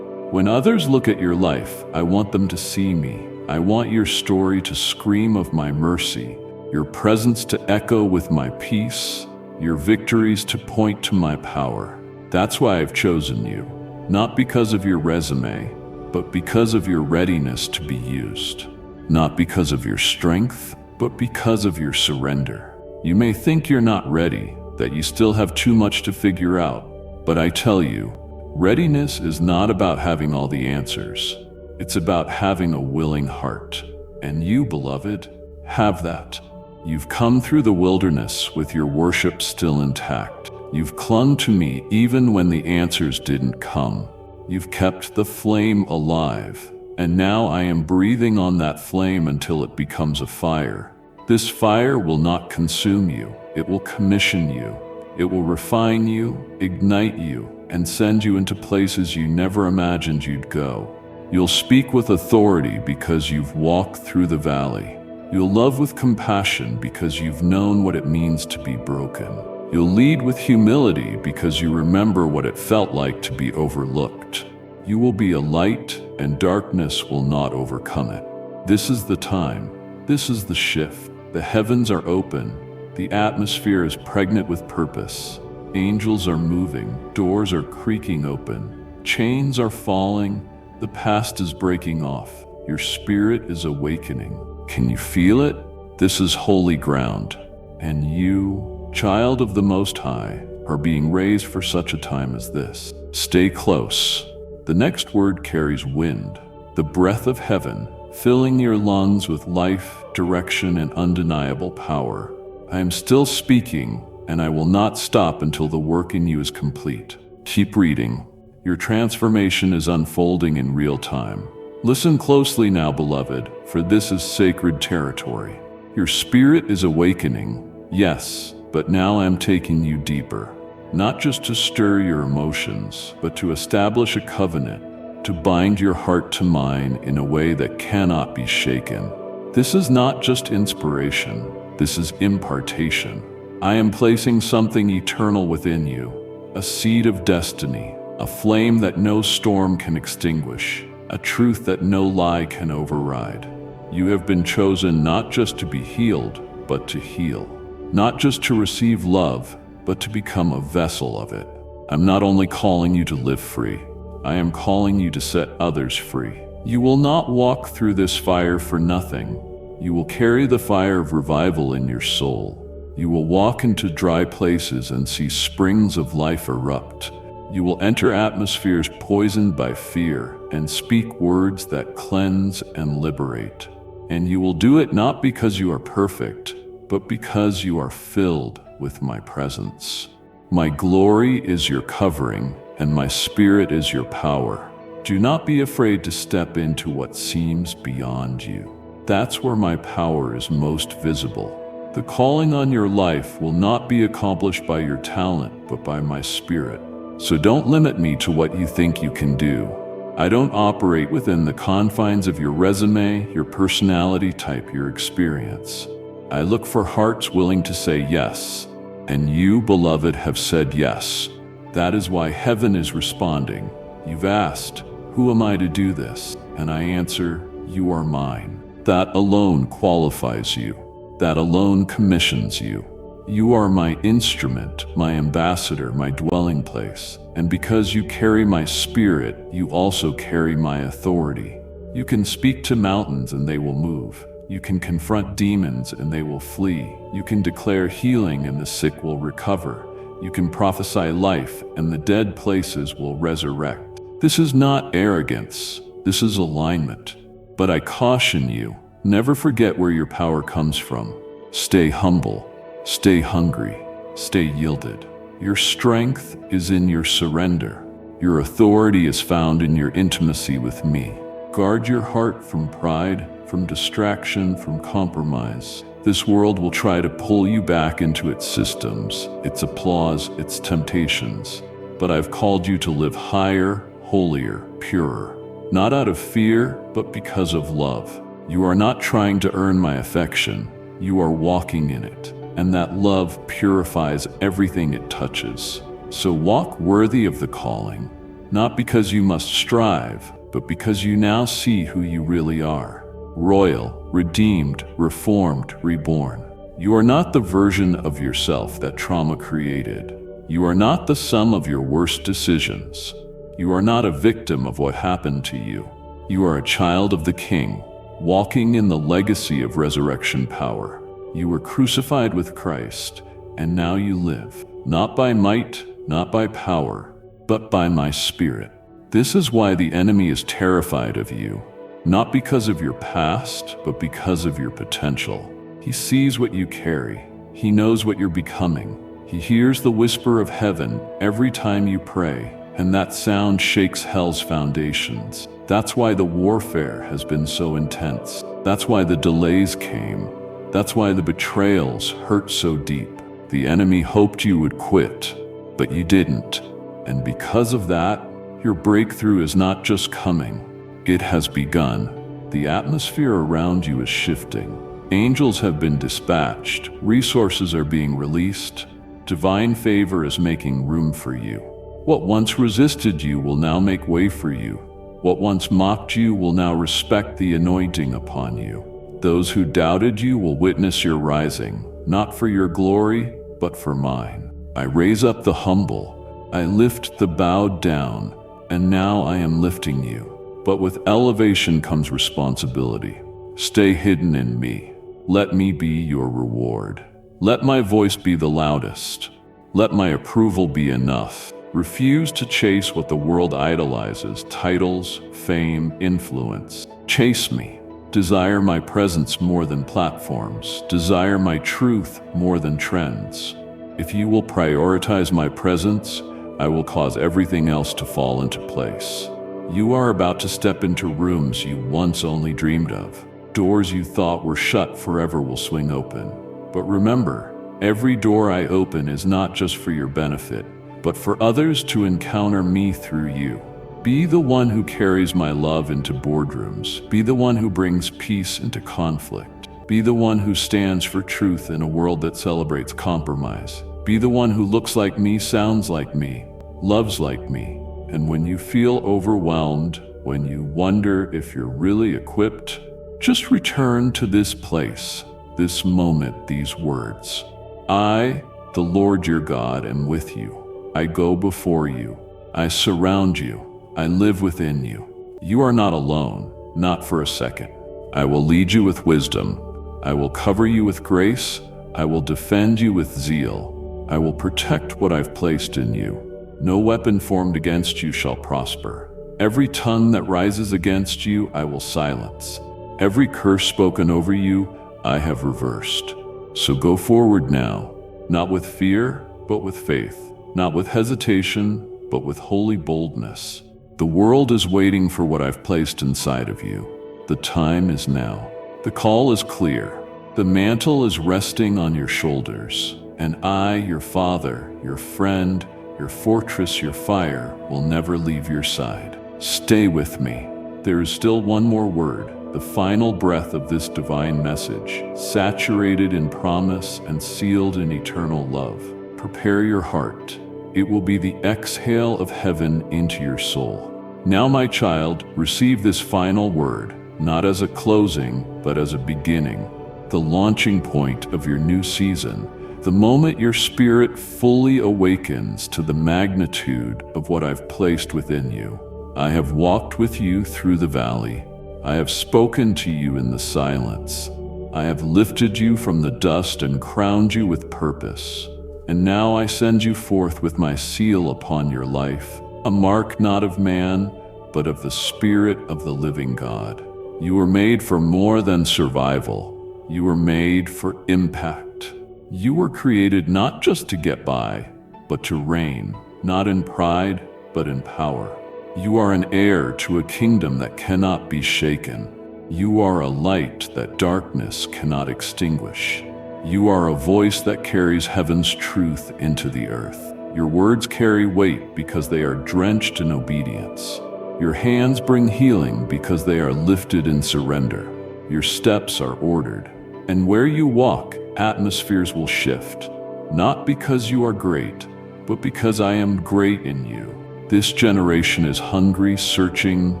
When others look at your life, I want them to see me. I want your story to scream of my mercy, your presence to echo with my peace, your victories to point to my power. That's why I've chosen you, not because of your resume, but because of your readiness to be used. Not because of your strength, but because of your surrender. You may think you're not ready, that you still have too much to figure out. But I tell you, readiness is not about having all the answers. It's about having a willing heart. And you, beloved, have that. You've come through the wilderness with your worship still intact. You've clung to me even when the answers didn't come. You've kept the flame alive. And now I am breathing on that flame until it becomes a fire. This fire will not consume you. It will commission you. It will refine you, ignite you, and send you into places you never imagined you'd go. You'll speak with authority because you've walked through the valley. You'll love with compassion because you've known what it means to be broken. You'll lead with humility because you remember what it felt like to be overlooked. You will be a light, and darkness will not overcome it. This is the time. This is the shift. The heavens are open. The atmosphere is pregnant with purpose. Angels are moving. Doors are creaking open. Chains are falling. The past is breaking off. Your spirit is awakening. Can you feel it? This is holy ground. And you, child of the Most High, are being raised for such a time as this. Stay close. The next word carries wind, the breath of heaven, filling your lungs with life, direction, and undeniable power. I am still speaking, and I will not stop until the work in you is complete. Keep reading. Your transformation is unfolding in real time. Listen closely now, beloved, for this is sacred territory. Your spirit is awakening, yes, but now I am taking you deeper. Not just to stir your emotions, but to establish a covenant, to bind your heart to mine in a way that cannot be shaken. This is not just inspiration, this is impartation. I am placing something eternal within you, a seed of destiny, a flame that no storm can extinguish, a truth that no lie can override. You have been chosen not just to be healed, but to heal. Not just to receive love, but to become a vessel of it. I'm not only calling you to live free, I am calling you to set others free. You will not walk through this fire for nothing. You will carry the fire of revival in your soul. You will walk into dry places and see springs of life erupt. You will enter atmospheres poisoned by fear and speak words that cleanse and liberate. And you will do it not because you are perfect, but because you are filled with my presence. My glory is your covering, and my spirit is your power. Do not be afraid to step into what seems beyond you. That's where my power is most visible. The calling on your life will not be accomplished by your talent, but by my spirit. So don't limit me to what you think you can do. I don't operate within the confines of your resume, your personality type, your experience. I look for hearts willing to say yes. And you, beloved, have said yes. That is why heaven is responding. You've asked, "Who am I to do this?" And I answer, "You are mine." That alone qualifies you. That alone commissions you. You are my instrument, my ambassador, my dwelling place. And because you carry my spirit, you also carry my authority. You can speak to mountains and they will move. You can confront demons and they will flee. You can declare healing and the sick will recover. You can prophesy life and the dead places will resurrect. This is not arrogance. This is alignment. But I caution you, never forget where your power comes from. Stay humble. Stay hungry. Stay yielded. Your strength is in your surrender. Your authority is found in your intimacy with me. Guard your heart from pride, from distraction, from compromise. This world will try to pull you back into its systems, its applause, its temptations. But I've called you to live higher, holier, purer. Not out of fear, but because of love. You are not trying to earn my affection. You are walking in it. And that love purifies everything it touches. So walk worthy of the calling, not because you must strive, but because you now see who you really are. Royal, redeemed, reformed, reborn. You are not the version of yourself that trauma created. You are not the sum of your worst decisions. You are not a victim of what happened to you. You are a child of the King, walking in the legacy of resurrection power. You were crucified with Christ, and now you live, not by might, not by power, but by my Spirit. This is why the enemy is terrified of you, not because of your past, but because of your potential. He sees what you carry. He knows what you're becoming. He hears the whisper of heaven every time you pray, and that sound shakes hell's foundations. That's why the warfare has been so intense. That's why the delays came. That's why the betrayals hurt so deep. The enemy hoped you would quit, but you didn't. And because of that, your breakthrough is not just coming, it has begun. The atmosphere around you is shifting. Angels have been dispatched, resources are being released, divine favor is making room for you. What once resisted you will now make way for you. What once mocked you will now respect the anointing upon you. Those who doubted you will witness your rising, not for your glory, but for mine. I raise up the humble, I lift the bowed down, and now I am lifting you. But with elevation comes responsibility. Stay hidden in me. Let me be your reward. Let my voice be the loudest. Let my approval be enough. Refuse to chase what the world idolizes, titles, fame, influence. Chase me. Desire my presence more than platforms. Desire my truth more than trends. If you will prioritize my presence, I will cause everything else to fall into place. You are about to step into rooms you once only dreamed of. Doors you thought were shut forever will swing open. But remember, every door I open is not just for your benefit, but for others to encounter me through you. Be the one who carries my love into boardrooms. Be the one who brings peace into conflict. Be the one who stands for truth in a world that celebrates compromise. Be the one who looks like me, sounds like me, loves like me. And when you feel overwhelmed, when you wonder if you're really equipped, just return to this place, this moment, these words. I, the Lord your God, am with you. I go before you. I surround you. I live within you. You are not alone, not for a second. I will lead you with wisdom. I will cover you with grace. I will defend you with zeal. I will protect what I've placed in you. No weapon formed against you shall prosper. Every tongue that rises against you, I will silence. Every curse spoken over you, I have reversed. So go forward now, not with fear, but with faith. Not with hesitation, but with holy boldness. The world is waiting for what I've placed inside of you. The time is now. The call is clear. The mantle is resting on your shoulders. And I, your father, your friend, your fortress, your fire will never leave your side. Stay with me. There is still one more word, the final breath of this divine message, saturated in promise and sealed in eternal love. Prepare your heart. It will be the exhale of heaven into your soul. Now, my child, receive this final word, not as a closing, but as a beginning, the launching point of your new season, the moment your spirit fully awakens to the magnitude of what I've placed within you. I have walked with you through the valley. I have spoken to you in the silence. I have lifted you from the dust and crowned you with purpose. And now I send you forth with my seal upon your life, a mark not of man, but of the Spirit of the living God. You were made for more than survival. You were made for impact. You were created not just to get by, but to reign, not in pride, but in power. You are an heir to a kingdom that cannot be shaken. You are a light that darkness cannot extinguish. You are a voice that carries heaven's truth into the earth. Your words carry weight because they are drenched in obedience. Your hands bring healing because they are lifted in surrender. Your steps are ordered. And where you walk, atmospheres will shift. Not because you are great, but because I am great in you. This generation is hungry, searching,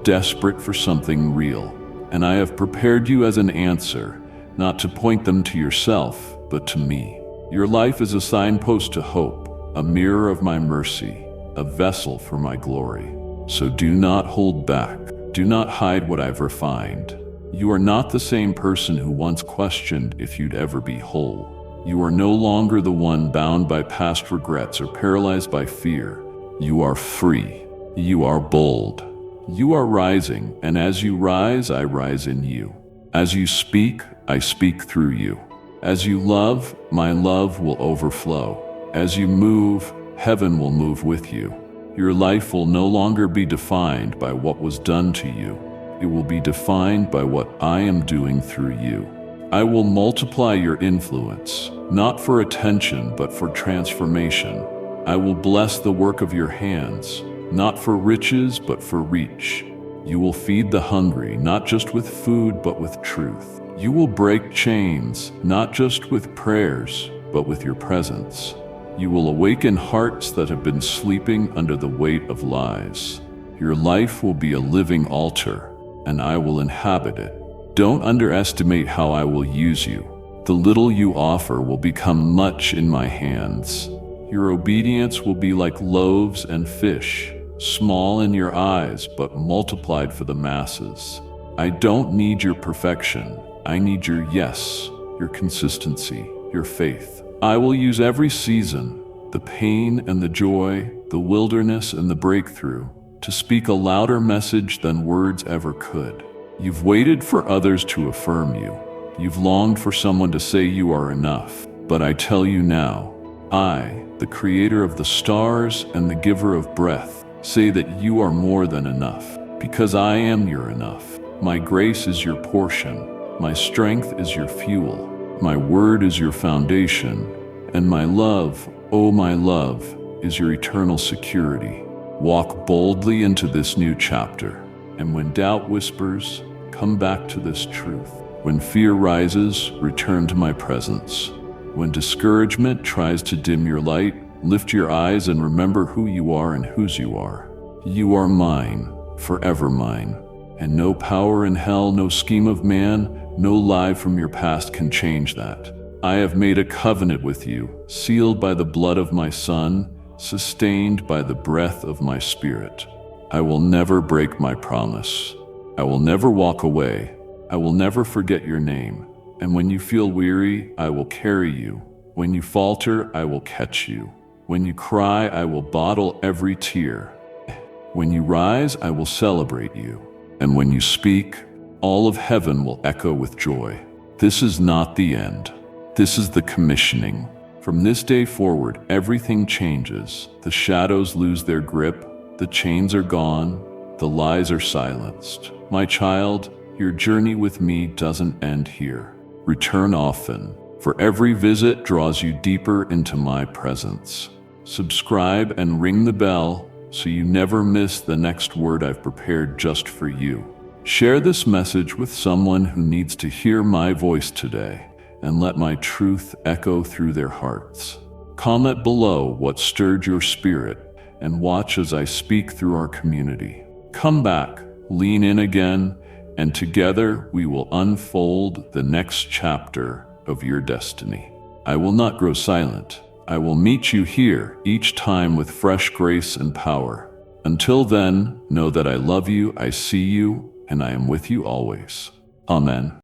desperate for something real. And I have prepared you as an answer, not to point them to yourself, but to me. Your life is a signpost to hope, a mirror of my mercy, a vessel for my glory. So do not hold back. Do not hide what I've refined. You are not the same person who once questioned if you'd ever be whole. You are no longer the one bound by past regrets or paralyzed by fear. You are free. You are bold. You are rising, and as you rise, I rise in you. As you speak, I speak through you. As you love, my love will overflow. As you move, heaven will move with you. Your life will no longer be defined by what was done to you. It will be defined by what I am doing through you. I will multiply your influence, not for attention, but for transformation. I will bless the work of your hands, not for riches, but for reach. You will feed the hungry, not just with food, but with truth. You will break chains, not just with prayers, but with your presence. You will awaken hearts that have been sleeping under the weight of lies. Your life will be a living altar, and I will inhabit it. Don't underestimate how I will use you. The little you offer will become much in my hands. Your obedience will be like loaves and fish, small in your eyes, but multiplied for the masses. I don't need your perfection. I need your yes, your consistency, your faith. I will use every season, the pain and the joy, the wilderness and the breakthrough, to speak a louder message than words ever could. You've waited for others to affirm you. You've longed for someone to say you are enough. But I tell you now, I, the creator of the stars and the giver of breath, say that you are more than enough, because I am your enough. My grace is your portion. My strength is your fuel. My word is your foundation. And my love, oh my love, is your eternal security. Walk boldly into this new chapter. And when doubt whispers, come back to this truth. When fear rises, return to my presence. When discouragement tries to dim your light, lift your eyes and remember who you are and whose you are. You are mine, forever mine. And no power in hell, no scheme of man, no lie from your past can change that. I have made a covenant with you, sealed by the blood of my Son, sustained by the breath of my Spirit. I will never break my promise. I will never walk away. I will never forget your name. And when you feel weary, I will carry you. When you falter, I will catch you. When you cry, I will bottle every tear. When you rise, I will celebrate you. And when you speak, all of heaven will echo with joy. This is not the end. This is the commissioning. From this day forward, everything changes. The shadows lose their grip. The chains are gone. The lies are silenced. My child, your journey with me doesn't end here. Return often, for every visit draws you deeper into my presence. Subscribe and ring the bell so you never miss the next word I've prepared just for you. Share this message with someone who needs to hear my voice today, and let my truth echo through their hearts. Comment below what stirred your spirit, and watch as I speak through our community. Come back, lean in again, and together we will unfold the next chapter of your destiny. I will not grow silent. I will meet you here each time with fresh grace and power. Until then, know that I love you, I see you, and I am with you always. Amen.